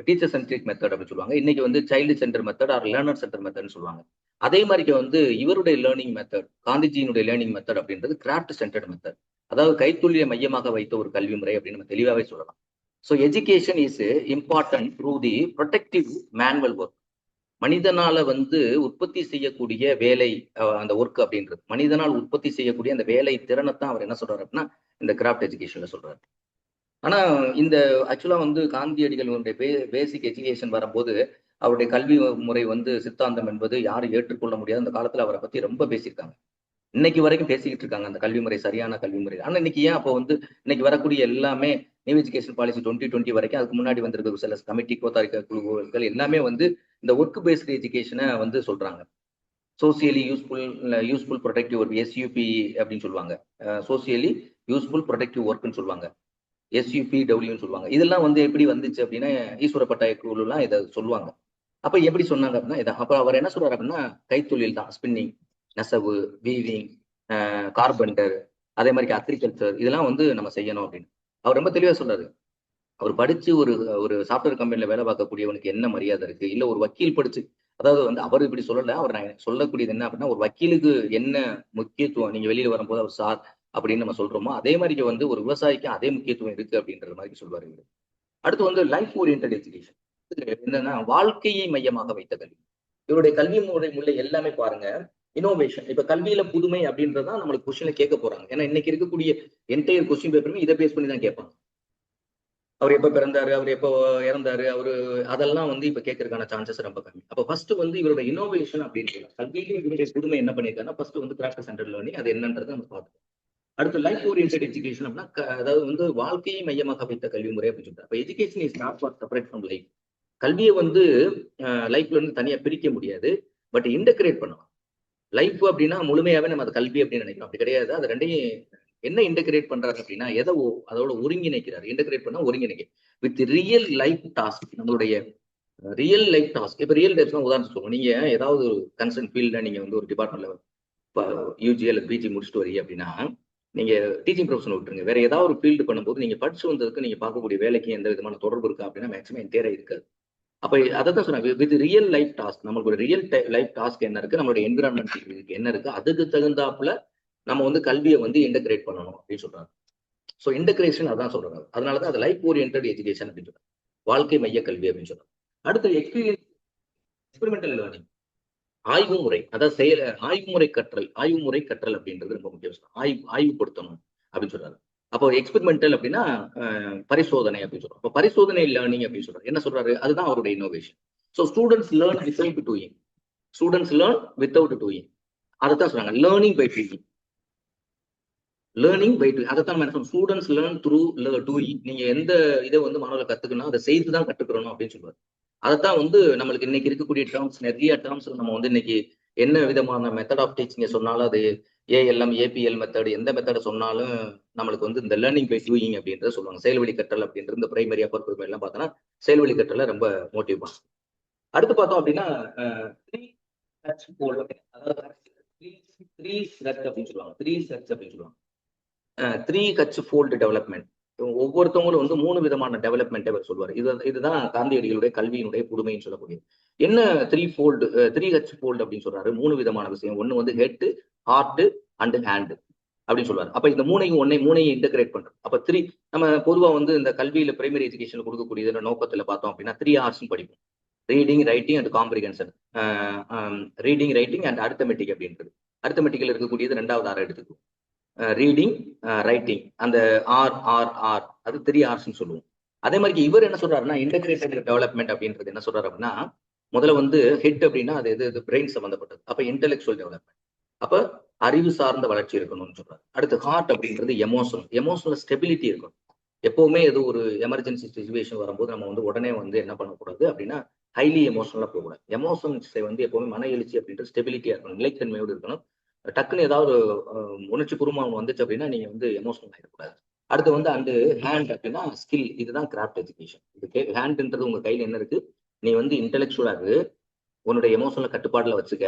Speaker 1: டீச்சர் சென்ட்ரிக் மெத்தட் அப்படின்னு சொல்லுவாங்க. இன்னைக்கு வந்து child center method or learner center மெத்தட்னு சொல்லுவாங்க. அதே மாதிரி வந்து இவருடைய லேர்னிங் மெத்தட், காந்திஜியினுடைய லேர்னிங் மெத்தட் அப்படின்றது கிராஃப்ட் சென்டர்ட் மெத்தட், அதாவது கைத்தொழிலை மையமாக வைத்த ஒரு கல்வி முறை அப்படின்னு நம்ம தெளிவாகவே சொல்லலாம். So education is important through the productive manual work. மனிதனால வந்து உற்பத்தி செய்யக்கூடிய வேலை, அந்த ஒர்க் அப்படின்றது மனிதனால் உற்பத்தி செய்யக்கூடிய அந்த வேலை திறனைத்தான் அவர் என்ன சொல்றாரு அப்படின்னா இந்த கிராஃப்ட் எஜுகேஷன்ல சொல்றாரு. ஆனா இந்த ஆக்சுவலா வந்து காந்தியடிகளுடைய பேசிக் எஜுகேஷன் வரும்போது அவருடைய கல்வி முறை வந்து சித்தாந்தம் என்பது யாரும் ஏற்றுக்கொள்ள முடியாது. அந்த காலத்துல அவரை பத்தி ரொம்ப பேசியிருக்காங்க. இன்னைக்கு வரைக்கும் பேசிக்கிட்டு இருக்காங்க அந்த கல்வி முறை சரியான கல்வி முறை. ஆனா இன்னைக்கு ஏன் அப்போ வந்து இன்னைக்கு வரக்கூடிய எல்லாமே நியூ எஜுகேஷன் பாலிசி 2020 வரைக்கும் அதுக்கு முன்னாடி வந்திருக்க சில கமிட்டி கோத்தாரிக்க குழுக்கள் எல்லாமே வந்து இந்த ஒர்க் பேஸ்டு எஜுகேஷனை வந்து சொல்றாங்க. Socially useful productive work, SUB அப்படின்னு சொல்லுவாங்க. சோசியலி யூஸ்ஃபுல் ப்ரொடக்டிவ் ஒர்க்னு சொல்லுவாங்க, SUPWன்னு சொல்லுவாங்க. இதெல்லாம் வந்து எப்படி வந்துச்சு அப்படின்னா ஈஸ்வர பட்டாய குழுலாம் இதை சொல்லுவாங்க. அப்ப எப்படி சொன்னாங்க அப்படின்னா இதான். அப்ப அவர் என்ன சொல்றாரு அப்படின்னா கைத்தொழில் தான், ஸ்பின்னிங், நெசவு, வீவிங், கார்பெண்டர், அதே மாதிரி அக்ரிகல்ச்சர், இதெல்லாம் வந்து நம்ம செய்யணும் அப்படின்னு அவர் ரொம்ப தெளிவா சொல்றாரு. அவர் படிச்சு ஒரு ஒரு சாஃப்ட்வேர் கம்பெனில வேலை பார்க்கக்கூடியவனுக்கு என்ன மரியாதை இருக்கு, இல்ல ஒரு வக்கீல் படிச்சு, அதாவது வந்து அவர் இப்படி சொல்லல, அவர் சொல்லக்கூடியது என்ன அப்படின்னா ஒரு வக்கீலுக்கு என்ன முக்கியத்துவம் நீங்க வெளியில வரும்போது அவர் சார் அப்படின்னு நம்ம சொல்றோமோ அதே மாதிரி வந்து ஒரு விவசாயிக்கு அதே முக்கியத்துவம் இருக்கு அப்படின்ற மாதிரி சொல்வாரு இவரு. அடுத்து வந்து லைஃப் ஓரியன்டட் எஜுகேஷன். என்னன்னா வாழ்க்கையை மையமாக வைத்த கல்வி. இவருடைய கல்வி முறை எல்லாமே பாருங்க இனோவேஷன். இப்ப கல்வியில புதுமை அப்படின்றதான் நம்மளுக்கு கொஸ்டின்ல கேட்க போறாங்க. ஏன்னா இன்னைக்கு இருக்கக்கூடிய என்டையர் கொஸ்டின் பேப்பருமே இதை பேஸ் பண்ணி தான் கேட்பாங்க. அவர் எப்ப பிறந்தாரு, அவர் எப்போ இறந்தாரு, அவரு அதெல்லாம் வந்து இப்ப கேட்கறதுக்கான சான்சஸ் ரொம்ப கம்மி. அப்ப ஃபர்ஸ்ட் வந்து இவரோட இனோவேஷன் அப்படின்னு கல்வியிலே இவருடைய புதுமை என்ன பண்ணிருக்காருன்னா ஃபர்ஸ்ட் வந்து கிராஃப்ட் சென்டர் லேர்னிங் அது என்னன்றதை நம்ம பார்த்தோம். அடுத்து லைஃப் ஓரியன்டட் எஜுகேஷன் அப்படின்னா அதாவது வந்து வாழ்க்கையை மையமாக வைத்த கல்வி முறை அப்படின்னு சொல்றாரு. அப்ப education is not for separate from life. கல்வியை வந்து லைஃப்ல இருந்து தனியா பிரிக்க முடியாது, பட் இன்டகிரேட் பண்ணலாம். லைஃப் அப்படின்னா முழுமையாவே நம்ம அது கல்வி அப்படின்னு நினைக்கிறோம், அப்படி கிடையாது. அது ரெண்டையும் என்ன இன்டகிரேட் பண்றாரு அப்படின்னா எதை அதோட ஒருங்கிணைக்கிறார். இன்டகிரேட் பண்ணா ஒருங்கிணைக்க வித் ரியல் லைஃப் டாஸ்க். நம்மளுடைய ரியல் லைஃப் டாஸ்க். இப்ப ரியல் லைஃப் உதாரணம் சொல்லுவோம். நீங்க ஏதாவது ஒரு கன்சர்ன் ஃபீல்ட்ல நீங்க வந்து ஒரு டிபார்ட்மெண்ட்ல UG அல்லது PG முடிச்சுட்டு வரீங்க அப்படின்னா நீங்க டீச்சிங் ப்ரொஃபஷன் விட்டுருங்க, வேற ஏதாவது ஒரு ஃபீல்டு பண்ணும்போது நீங்க படிச்சு வந்ததுக்கு நீங்க பார்க்கக்கூடிய வேலைக்கு எந்த விதமான தொடர்பு இருக்கா அப்படின்னா மேக்ஸிமம் என்டையரா இருக்காது. அப்ப அதை தான் சொன்னாங்க வித் ரியல் லைஃப் டாஸ்க். நமக்கு ஒரு ரியல் லைஃப் டாஸ்க் என்ன இருக்கு, நம்மளுடைய என்விரான்மெண்ட் என்ன இருக்கு, அதுக்கு தகுந்தாப்புல நம்ம வந்து கல்வியை வந்து இன்டகிரேட் பண்ணணும் அப்படின்னு சொல்றாங்க. ஸோ இன்டகிரேஷன் அதான் சொல்றாங்க. அதனாலதான் அது லைஃப் ஓரியன்டட் எஜுகேஷன் அப்படின்னு சொல்றாங்க, வாழ்க்கை மைய கல்வி அப்படின்னு சொல்றாங்க. அடுத்து எக்ஸ்பெரிமெண்டல் லேர்னிங், ஆய்வு முறை, அதாவது ஆய்வு முறை கற்றல் அப்படின்றது ரொம்ப முக்கியம். ஆய்வுபடுத்தணும் அப்படின்னு சொல்றாரு. அப்போ எக்ஸ்பெரிமெண்டல் அப்படின்னா பரிசோதனை அப்படின்னு சொல்றோம். அப்போ பரிசோதனை லேர்னிங் அப்படின்னு சொல்றாரு. என்ன சொல்றாரு, அதுதான் அவருடைய innovation. So students learn without doing. Students learn without doing, அதைத்தான் சொல்றாங்க learning by doing. Learning by doing, அதைத்தான் ஸ்டூடெண்ட்ஸ் லேர்ன் த்ரூ டூயிங். நீங்க எந்த இதை வந்து மாணவர்கள் கத்துக்கணும் அதை செய்து தான் கற்றுக்கணும் அப்படின்னு சொல்றாரு. அதைத்தான் வந்து நம்மளுக்கு இன்னைக்கு இருக்கக்கூடிய டேர்ம்ஸ், நிறைய டேர்ம்ஸ் நம்ம வந்து இன்னைக்கு என்ன விதமான மெத்தட் ஆஃப் டீச்சிங் சொன்னாலும் அது ALM APL மெத்தட், எந்த மெத்தட் சொன்னாலும் நம்மளுக்கு வந்து இந்த லேர்னிங் பை டூயிங் அப்படின்றத சொல்லுவாங்க. செயல்வழி கற்றல் அப்படின்றது இந்த பிரைமரி அப்பர் பிரைமரி எல்லாம் பார்த்தோன்னா செயல்வழி கற்றல ரொம்ப மோட்டிவ் பண்ணும். அடுத்து பார்த்தோம் அப்படின்னா அப்படின்னு சொல்லுவாங்க. 3 ஃபோல்டு டெவலப்மெண்ட். ஒவ்வொருத்தவங்களும் வந்து 3 விதமான டெவலப்மெண்ட் அவர் சொல்வார். இதுதான் காந்தியடிகளுடைய கல்வியினுடைய புதுமைன்னு சொல்லக்கூடியது. என்ன 3 H ஃபோல்டு அப்படின்னு சொல்றாரு. 3 விதமான விஷயம். ஒண்ணு வந்து ஹெட், ஹார்ட் அண்ட் ஹேண்ட் அப்படின்னு சொல்றாரு. அப்ப இந்த மூணையும் இன்டகிரேட் பண்றோம். அப்ப நம்ம பொதுவா வந்து இந்த கல்வியில பிரைமரி எஜுகேஷன் கொடுக்கக்கூடிய நோக்கத்துல பார்த்தோம் அப்படின்னா 3 R's படிப்போம். Reading, writing and comprehension. Reading, writing and arithmetic அப்படின்றது. அரித்தமெட்டிக்ல இருக்கக்கூடியது 2வது ஆறு எடுத்துக்கும். ரீடிங், ரைட்டிங், அந்த ஆர் அது 3 Rs சொல்லுவோம். அதே மாதிரி இவர் என்ன சொல்றாருன்னா இன்டகிரேட்டட் டெவலப்மெண்ட் அப்படின்றது என்ன சொல்றாரு அப்படின்னா, முதல்ல வந்து ஹெட் அப்படின்னா அது எது பிரெயின் சம்பந்தப்பட்டது. அப்ப இன்டெலெக்சுவல் டெவலப்மெண்ட், அப்ப அறிவு சார்ந்த வளர்ச்சி இருக்கணும்னு சொல்றாரு. அடுத்து ஹார்ட் அப்படின்றது எமோஷனல் ஸ்டெபிலிட்டி இருக்கணும். எப்பவுமே எது ஒரு எமர்ஜென்சி சுச்சுவேஷன் வரும்போது நம்ம வந்து உடனே வந்து என்ன பண்ணக்கூடாது அப்படின்னா ஹைலி எமோஷனலா போகக்கூடாது. எமோஷன்ஸை வந்து எப்பவுமே மன எழுச்சி அப்படின்றது ஸ்டெபிலிட்டியா இருக்கணும், நிலைத்தன்மையோடு இருக்கணும். டக்குன்னு ஏதாவது உணர்ச்சி பூர்வமாக வந்துச்சு அப்படின்னா நீங்க வந்து எமோஷனல் ஆகிடக்கூடாது. அடுத்து வந்து அந்த ஹேண்ட் அப்படின்னா ஸ்கில், இதுதான் கிராஃப்ட் எஜுகேஷன். இது ஹேண்ட்ன்றது உங்க கையில என்ன இருக்கு, நீ வந்து இன்டெலெக்சுவலா இருக்கு, உன்னுடைய எமோஷனல் கட்டுப்பாடுல வச்சுக்க,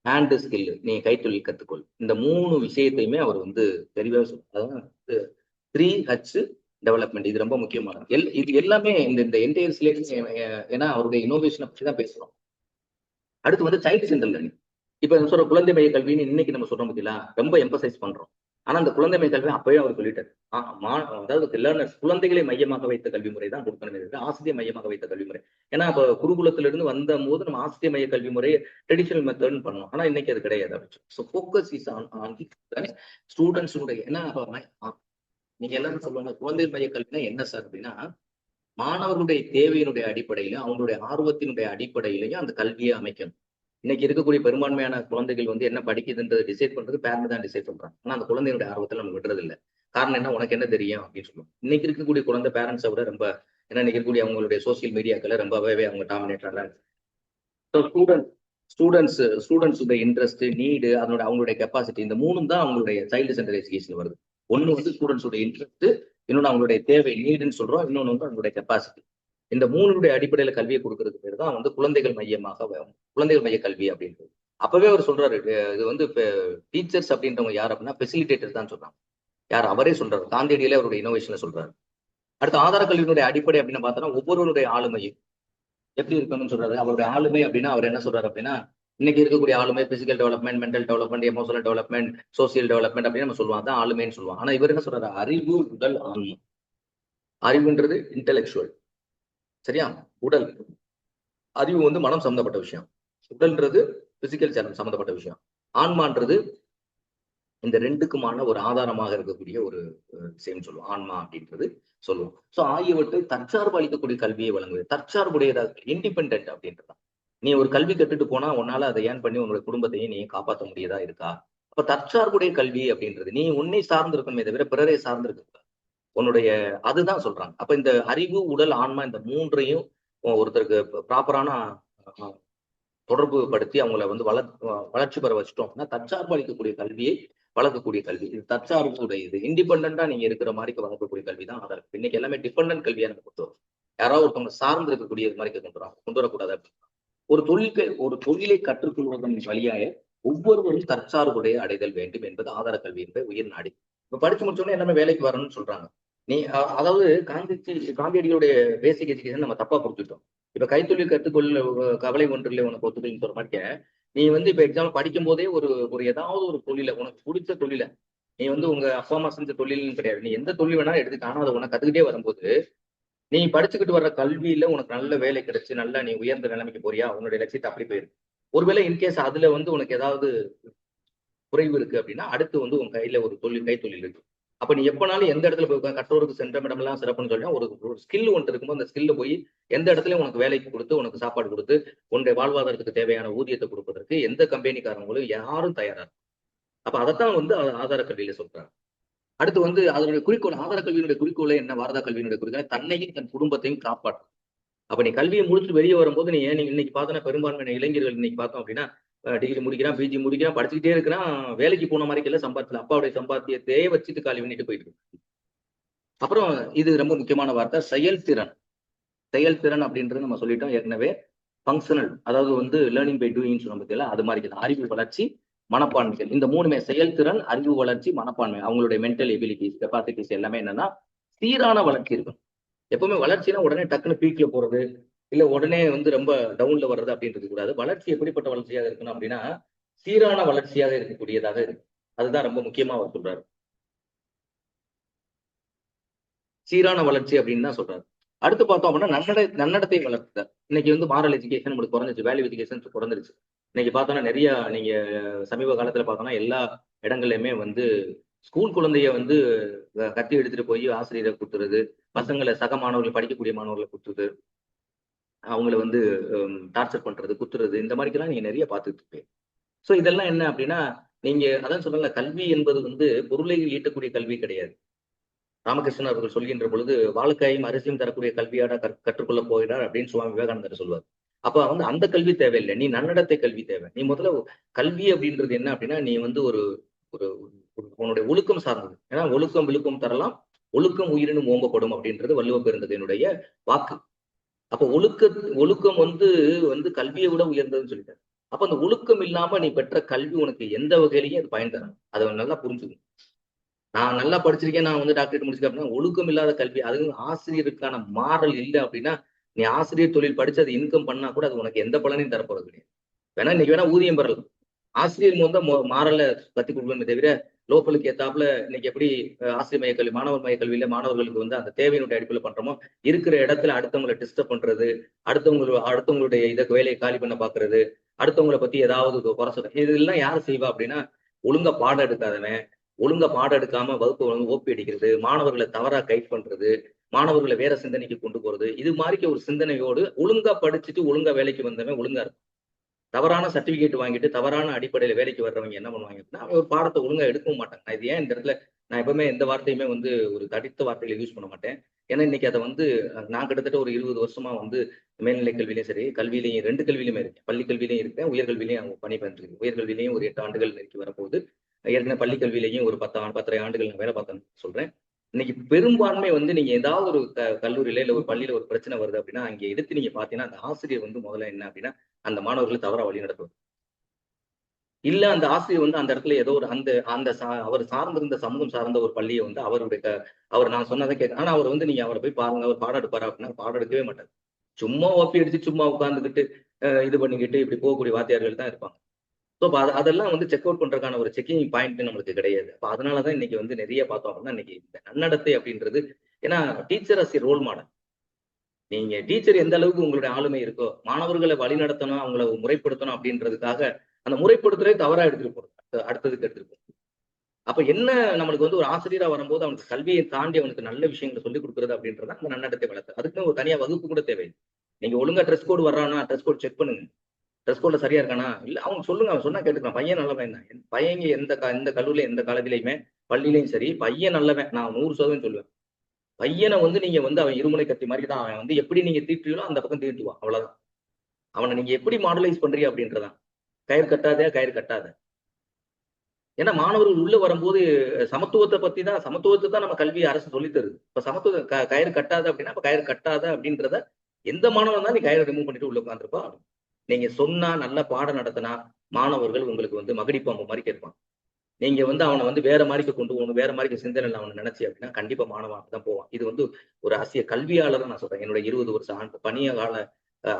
Speaker 1: ஹேண்ட் ஸ்கில் நீ கைத்தொழில் கத்துக்கொள். இந்த 3 விஷயத்தையுமே அவர் வந்து தெளிவாக சொல்றாரு. 3H டெவலப்மெண்ட், இது ரொம்ப முக்கியமானது. இது எல்லாமே இந்த என்டையர் சிலேபஸ், ஏன்னா அவருடைய இனோவேஷனை பற்றி தான் பேசுறோம். அடுத்து வந்து சைல்டு சென்ட்ரல் லேர்னிங். இப்ப சொல்ற குழந்தை மைய கல்வின்னு இன்னைக்கு நம்ம சொல்றோம் பத்தியா, ரொம்ப எம்பசைஸ் பண்றோம். ஆனா அந்த குழந்தை மைய கல்வி அப்பவே அவர் சொல்லிட்டாரு. அதாவது லேர்னர்ஸ், குழந்தைகளை மையமாக வைத்த கல்வி முறை தான் கொடுக்கணும், ஆசிரியர் மையமாக வைத்த கல்வி முறை. ஏன்னா அப்ப குருகுலத்திலிருந்து வந்த போது நம்ம ஆசிரியர் மைய கல்வி முறை ட்ரெடிஷனல் மெத்தட்னு பண்ணோம். ஆனா இன்னைக்கு அது கிடையாது. ஸோ ஃபோக்கஸ் இஸ் ஆன் ஸ்டூடெண்ட்ஸுடைய. ஏன்னா நீங்க எல்லாரும் சொல்லுவாங்க குழந்தை மைய கல்வினா என்ன சார் அப்படின்னா, மாணவர்களுடைய தேவையினுடைய அடிப்படையிலும் அவங்களுடைய ஆர்வத்தினுடைய அடிப்படையிலையும் அந்த கல்வியை அமைக்கணும். இன்னைக்கு இருக்கக்கூடிய பெரும்பான்மையான குழந்தைகள் வந்து என்ன படிக்குதுன்றதை டிசைட் பண்றது பேரண்ட் தான் டிசைட் பண்றாங்க. ஆனா அந்த குழந்தையுடைய ஆர்வத்தில் நம்ம விடுறது இல்லை. காரணம் என்ன, உனக்கு என்ன தெரியும் அப்படின்னு சொல்லுவோம். இன்னைக்கு இருக்கக்கூடிய குழந்தை பேரண்ட்ஸை விட ரொம்ப என்ன, இன்னைக்கு இருக்கக்கூடிய அவங்களுடைய சோசியல் மீடியாக்களை ரொம்பவே அவங்க டாமினேட்டரா ஸ்டூடெண்ட்ஸோட இன்ட்ரெஸ்ட், நீடு, அதனோட அவங்களுடைய கெப்பாசிட்டி, இந்த 3 தான் அவங்களுடைய சைல்டு சென்டர் எஜுகேஷன் வருது. ஒன்னு வந்து ஸ்டூடெண்ட்ஸோட இன்ட்ரெஸ்ட், இன்னொன்னு அவங்களுடைய தேவை நீடுன்னு சொல்றோம், இன்னொன்னு வந்து அவங்களுடைய கெப்பாசிட்டி. இந்த 3 அடிப்படையில கல்வியை கொடுக்கறதுக்கு பேர் தான் வந்து குழந்தைகள் மைய கல்வி அப்படின்றது. அப்பவே அவர் சொல்றாரு, இது வந்து டீச்சர்ஸ் அப்படின்றவங்க யார் அப்படின்னா ஃபெசிலிட்டேட்டர் தான் சொல்றாங்க. யார், அவரே சொல்றாரு, காந்தியடியிலே அவருடைய இனோவேஷனை சொல்றாரு. அடுத்து ஆதார கல்வியினுடைய அடிப்படை அப்படின்னு பார்த்தோம்னா ஒவ்வொருவருடைய ஆளுமையும் எப்படி இருக்கணும்னு சொல்றாரு. அவருடைய ஆளுமை அப்படின்னா அவர் என்ன சொல்றாரு அப்படின்னா, இன்னைக்கு இருக்கக்கூடிய ஆளுமை physical development, mental development, emotional development, social development அப்படின்னு நம்ம சொல்லுவோம். அதான் ஆளுமைன்னு சொல்லுவோம். ஆனா இவர் என்ன சொல்றாரு, அறிவு, உடல், ஆன்மா. அறிவுன்றது இன்டெலெக்சுவல், சரியா? உடல், அறிவு வந்து மனம் சம்பந்தப்பட்ட விஷயம், உடல்ன்றது பிசிக்கல் சம்பந்தப்பட்ட விஷயம், ஆன்மான்றது இந்த 2க்குமான ஒரு ஆதாரமாக இருக்கக்கூடிய ஒரு விஷயம் சொல்லுவோம், ஆன்மா அப்படின்றது சொல்லுவோம். ஸோ ஆகியவற்றை தற்சார்பு அளிக்கக்கூடிய கல்வியை வழங்குவது, தற்சார்புடையதாக இண்டிபெண்ட் அப்படின்றதான். நீ ஒரு கல்வி கட்டுட்டு போனா உன்னால அதை ஏன் பண்ணி உன்னுடைய குடும்பத்தையும் நீ காப்பாற்ற முடியதா இருக்கா? அப்ப தற்சார்புடைய கல்வி அப்படின்றது நீ உன்னை சார்ந்து இருக்கணுமே தவிர பிறரை சார்ந்து இருக்க உன்னுடைய, அதுதான் சொல்றாங்க. அப்ப இந்த அறிவு, உடல், ஆன்மா, இந்த 3ஐயும் ஒருத்தருக்கு ப்ராப்பரான தொடர்பு படுத்தி அவங்கள வந்து வளர்ச்சி பெற வச்சுட்டோம் அப்படின்னா தற்சார்பு அளிக்கக்கூடிய கல்வியை வளர்க்கக்கூடிய கல்வி. இது தற்சார்புடைய, இது இண்டிபெண்டா நீங்க இருக்கிற மாதிரி வளர்க்கக்கூடிய கல்வி தான் ஆதாரம். இன்னைக்கு எல்லாமே டிபெண்டன்ட் கல்வியா நம்ம கொண்டு வரும். யாராவது ஒருத்தவங்க சார்ந்து இருக்கக்கூடிய மாதிரி கொண்டு வரக்கூடாது. ஒரு தொழிலை கற்றுக்கொள்வதன் வழியாக ஒவ்வொருவரும் தற்சார்புடைய அடைதல் வேண்டும் என்பது ஆதார கல்வி என்பது உயிர் நாடி. இப்ப படிச்சு முடிச்சோடனே எல்லாமே வேலைக்கு வரணும்னு சொல்றாங்க. நீ அதாவது காந்தியடிகளுடைய பேசிக் எஜுகேஷன் நம்ம தப்பா புரிஞ்சுட்டோம். இப்ப கைத்தொழில் கற்றுக்கொள்ள கவலை ஒன்றில் உனக்கு ஒத்துக்கொள்ளுன்னு சொல்ற மாதிரி நீ வந்து இப்ப எக்ஸாம்பிள் படிக்கும் போதே ஒரு ஏதாவது ஒரு தொழில, உனக்கு பிடிச்ச தொழில, நீ வந்து உங்க அப்பா அம்மா செஞ்ச தொழில்னு கிடையாது, நீ எந்த தொழில் வேணாலும் எடுத்துக்க. ஆனா அதை உனக்கு கத்துக்கிட்டே வரும்போது நீ படிச்சுக்கிட்டு வர்ற கல்வியில உனக்கு நல்ல வேலை கிடைச்சு நல்லா நீ உயர்ந்த நிலைமைக்கு போறியா, உன்னுடைய லட்சியத்தை அப்படி போயிருக்கு. ஒருவேளை இன்கேஸ் அதுல வந்து உனக்கு ஏதாவது குறைவு இருக்கு அப்படின்னா அடுத்து வந்து உன் கையில ஒரு கைத்தொழில் இருக்கு. அப்ப நீ எப்பனாலும் எந்த இடத்துல போய் கற்றோருக்கு சென்ற இடமெல்லாம் சிறப்புன்னு சொல்லினா ஒரு ஸ்கில் ஒன்று இருக்கும்போது அந்த ஸ்கில்ல போய் எந்த இடத்துலயும் உனக்கு வேலைக்கு கொடுத்து உனக்கு சாப்பாடு கொடுத்து உன்னுடைய வாழ்வாதாரத்துக்கு தேவையான ஊதியத்தை கொடுப்பதற்கு எந்த கம்பெனிக்காரங்களும் யாரும் தயாரா இருக்கும். அப்ப அதைத்தான் வந்து ஆதார கல்வியில சொல்றாங்க. அடுத்து வந்து அதனுடைய குறிக்கோள், ஆதார கல்வியினுடைய குறிக்கோளே என்ன, வாரதா கல்வியினுடைய குறிக்கோள் தன்னையும் தன் குடும்பத்தையும் காப்பாற்றும். அப்ப நீ கல்வியை முடிச்சுட்டு வெளியே வரும்போது நீ இன்னைக்கு பார்த்தோன்னா பெரும்பான்மையான இளைஞர்கள் இன்னைக்கு பார்த்தோம் அப்படின்னா டிகிரி முடிக்கிறான், பிஜி முடிக்கிறான், படிச்சுக்கிட்டே இருக்கிறான், வேலைக்கு போன மாதிரி எல்லாம் சம்பாதிக்கல, அப்பாவுடைய சம்பாத்தியத்தையே வச்சுட்டு காலி பண்ணிட்டு போயிட்டு இருக்கு. அப்புறம் இது ரொம்ப முக்கியமான வார்த்தை, செயல்திறன் அப்படின்றது நம்ம சொல்லிட்டோம் ஏற்கனவே. ஃபங்க்ஷனல், அதாவது வந்து லேர்னிங் பை டூயிங் சொல்ல பத்தியில அது மாதிரி அறிவு வளர்ச்சி, மனப்பான்மைகள், இந்த 3மே செயல்திறன், அறிவு வளர்ச்சி, மனப்பான்மை, அவங்களுடைய மென்டல் எபிலிட்டிஸ், கெப்பாசிட்டிஸ் எல்லாமே என்னன்னா சீரான வளர்ச்சி இருக்கும். எப்பவுமே வளர்ச்சினா உடனே டக்குன்னு பீக்ல போறது, இல்ல உடனே வந்து ரொம்ப டவுன்ல வர்றது அப்படின்றது கூடாது. வளர்ச்சி எப்படிப்பட்ட வளர்ச்சியாக இருக்கணும் அப்படின்னா சீரான வளர்ச்சியாக இருக்கக்கூடியதாக இருக்கு. அதுதான் ரொம்ப முக்கியமா அவர் சொல்றாரு. சீரான வளர்ச்சி அப்படின்னு தான் சொல்றாரு. அடுத்து பார்த்தோம் அப்படின்னா நன்னடத்தை வளர்த்துதல். இன்னைக்கு வந்து மாரல் எஜுகேஷன் நம்மளுக்கு குறைஞ்சிச்சு, வேல்யூ எஜுகேஷன் குறைஞ்சிருச்சு. இன்னைக்கு பார்த்தோம்னா நிறைய நீங்க சமீப காலத்துல பார்த்தோம்னா எல்லா இடங்கள்லயுமே வந்து ஸ்கூல் குழந்தைய வந்து கத்தி எடுத்துட்டு போய் ஆசிரியரை குத்துறது, பசங்களை சக மாணவர்கள் படிக்கக்கூடிய மாணவர்களை குத்துறது, அவங்கள வந்து டார்ச்சர் பண்றது, குத்துறது, இந்த மாதிரிக்கெல்லாம் நீங்க நிறைய பார்த்துட்டு இருப்பீங்க. ஸோ இதெல்லாம் என்ன அப்படின்னா, நீங்க அதான் சொல்றேன்ல, கல்வி என்பது வந்து பொருளை ஈட்டக்கூடிய கல்வி கிடையாது. ராமகிருஷ்ணன் அவர்கள் சொல்கின்ற பொழுது, வாழ்க்கையும் அரிசியும் தரக்கூடிய கல்வியாட கற்றுக்கொள்ள போகிறார் அப்படின்னு சுவாமி விவேகானந்தர் சொல்லுவார். அப்ப வந்து அந்த கல்வி தேவையில்லை. நீ நன்னடத்தை கல்வி தேவை. நீ முதல்ல கல்வி அப்படின்றது என்ன அப்படின்னா, நீ வந்து ஒரு ஒரு உன்னுடைய ஒழுக்கம் சார்ந்தது. ஏன்னா ஒழுக்கம் விழுக்கம் தரலாம், ஒழுக்கம் உயிரினும் ஓம்பப்படும் அப்படின்றது வள்ளுவ பெருந்தகையினுடைய வாக்கு. அப்ப ஒழுக்கம் வந்து வந்து கல்வியை விட உயர்ந்ததுன்னு சொல்லிட்டாரு. அப்ப அந்த ஒழுக்கம் இல்லாம நீ பெற்ற கல்வி உனக்கு எந்த வகையிலையும் அது பயன் தராது. அதை நல்லா புரிஞ்சுக்கணும். நான் நல்லா படிச்சிருக்கேன், நான் வந்து டாக்டரேட் முடிச்சிருக்கேன் அப்படின்னா ஒழுக்கம் இல்லாத கல்வி, அதுவும் ஆசிரியருக்கான மாறல் இல்லை அப்படின்னா, நீ ஆசிரியர் தொழில் படிச்சு அது இன்கம் பண்ணா கூட அது உனக்கு எந்த பலனையும் தரப்போறது கிடையாது. வேணா இன்னைக்கு வேணா ஊதியம் பெறலாம். ஆசிரியர் வந்து மாறல கத்துக் கொடுக்கணுமே தவிர, லோக்கலுக்கு ஏத்தாப்புல இன்னைக்கு எப்படி ஆசிரியர் மைய கல்வி, மாணவர் மைய கல்வியில மாணவர்களுக்கு வந்து அந்த தேவையினுடைய அடிப்படையில் பண்றோமோ, இருக்கிற இடத்துல அடுத்தவங்களை டிஸ்டர்ப் பண்றது, அடுத்தவங்களுடைய இதை வேலையை காலி பண்ண பாக்குறது, அடுத்தவங்களை பத்தி ஏதாவது குறை சொல்ற, இதெல்லாம் யாரு செய்வா அப்படின்னா, ஒழுங்கா பாடம் எடுக்காதவன், ஒழுங்கா பாடம் எடுக்காம வகுப்பு வந்து ஓப்பி அடிக்கிறது, மாணவர்களை தவறா கைட் பண்றது, மாணவர்களை வேற சிந்தனைக்கு கொண்டு போறது, இது மாதிரி ஒரு சிந்தனையோடு ஒழுங்கா படிச்சுட்டு ஒழுங்கா வேலைக்கு வந்தவன் ஒழுங்கா இருக்கும். தவறான சர்டிபிகேட் வாங்கிட்டு தவறான அடிப்படையில வேலைக்கு வர்றவங்க என்ன பண்ணுவாங்க அப்படின்னா, அவங்க ஒரு பாடத்தை ஒழுங்கா எடுக்கவும் மாட்டாங்க. நான் இது ஏன் இந்த இடத்துல நான் எப்பவுமே எந்த வார்த்தையுமே வந்து ஒரு தடித்த வார்த்தைகளை யூஸ் பண்ண மாட்டேன். ஏன்னா இன்னைக்கு அதை வந்து நான் கிட்டத்தட்ட ஒரு 20 வருஷமா வந்து மேல்நிலை கல்வியிலையும் சரி, கல்வியிலையும் 2 கல்வியிலுமே இருக்கேன். பள்ளி கல்வியிலையும் இருக்கேன், உயர்கல்வியிலையும் அவங்க பணி பண்ணிருக்கேன். உயர்கல்வியிலையும் ஒரு 8 ஆண்டுகள் நெருக்கி வரப்போகுது. ஏற்கனவே பள்ளி கல்வியிலையும் ஒரு 10 ஆண்டுகள் நான் வேலை பார்த்தேன்னு சொல்றேன். இன்னைக்கு பெரும்பான்மை வந்து நீங்க ஏதாவது ஒரு கல்லூரியில இல்ல ஒரு பள்ளியில ஒரு பிரச்சனை வருது அப்படின்னா, அங்க எடுத்து நீங்க பாத்தீங்கன்னா, அந்த ஆசிரியர் வந்து முதல்ல என்ன அப்படின்னா, அந்த மாணவர்களை தவறா வழி நடத்துவது. இல்ல அந்த ஆசிரியர் வந்து அந்த இடத்துல ஏதோ ஒரு அந்த அந்த அவர் சார்ந்திருந்த சமூகம் சார்ந்த ஒரு பள்ளியை வந்து அவர் நான் சொன்னதை கேட்க, ஆனா அவர் வந்து நீங்க அவரை போய் பாருங்க, அவர் பாடம் எடுப்பாரா அப்படின்னா பாடம் எடுக்கவே மாட்டார். சும்மா ஓப்பி அடிச்சு சும்மா உட்கார்ந்துகிட்டு இது பண்ணிக்கிட்டு இப்படி போகக்கூடிய வாத்தியார்கள் தான் இருப்பாங்க. ஸோ அதெல்லாம் வந்து செக் அவுட் பண்றதுக்கான ஒரு செக்கிங் பாயிண்ட் நம்மளுக்கு கிடையாது. அப்ப அதனாலதான் இன்னைக்கு வந்து நிறைய பார்த்தோம் அப்படின்னா இன்னைக்கு இந்த நன்னடத்தை அப்படின்றது, ஏன்னா டீச்சர் அஸ் ரோல் மாடல். நீங்க டீச்சர் எந்த அளவுக்கு உங்களுடைய ஆளுமை இருக்கோ, மாணவர்களை வழி நடத்தணும், அவங்கள முறைப்படுத்தணும் அப்படின்றதுக்காக அந்த முறைப்படுத்துறதே தவறா எடுத்துட்டு போறது. அடுத்ததுக்கு எடுத்துட்டு போறது. அப்ப என்ன நம்மளுக்கு வந்து ஒரு ஆசிரியரா வரும்போது அவனுக்கு கல்வியை தாண்டி அவனுக்கு நல்ல விஷயங்களை சொல்லிக் கொடுக்குறது அப்படின்றத அந்த நன்னடத்தை வளர்த்து. அதுக்குன்னு ஒரு தனியா வகுப்பு கூட தேவையில்லை. நீங்க ஒழுங்கா ட்ரெஸ் கோடு வர்றானா, ட்ரெஸ் கோட் செக் பண்ணுங்க. ட்ரெஸ் கோட்ல சரியா இருக்கானா? இல்ல அவங்க சொல்லுங்க. அவன் சொன்னா கேட்டுக்கலாம். பையன் நல்லவன் தான். என் பையன் எந்த கல்லூரியில, எந்த காலேஜ்லயுமே, பள்ளியிலயும் சரி, பையன் நல்லவன். நான் 100% சொல்லுவேன். பையன வந்து நீங்க வந்து அவன் இருமுனை கத்தி மாரி தான். அவன் வந்து எப்படி நீங்க தீட்டுறீங்களோ அந்த பக்கம் தீட்டுவான். அவ்வளவுதான். அவன நீங்க எப்படி மாடலைஸ் பண்றீங்க அப்படின்றதான். கயிறு கட்டாத, கயிறு கட்டாத. ஏன்னா மாணவர்கள் உள்ள வரும்போது சமத்துவத்தை தான் நம்ம கல்வி அரசு சொல்லித் தருது. இப்ப கயிறு கட்டாத அப்படின்னா, அப்ப கயிறு கட்டாத அப்படின்றத எந்த மாணவன் தான் நீ கயிறை ரிமூவ் பண்ணிட்டு உள்ள உட்காந்துருப்பா. நீங்க சொன்னா நல்லா பாடம் நடத்தினா மாணவர்கள் உங்களுக்கு வந்து மகிடி பாம்பு மாதிரி கேட்பான். நீங்க வந்து அவனை வந்து வேற மாதிரிக்கு கொண்டு போகணும், வேற மாதிரிக்கு சிந்தனையில் அவனை நினைச்சு அப்படின்னா கண்டிப்பா மாணவன் தான் போவான். இது வந்து ஒரு கல்வியாளர் நான் சொல்றேன். என்னுடைய 20 வருஷம் பணிய கால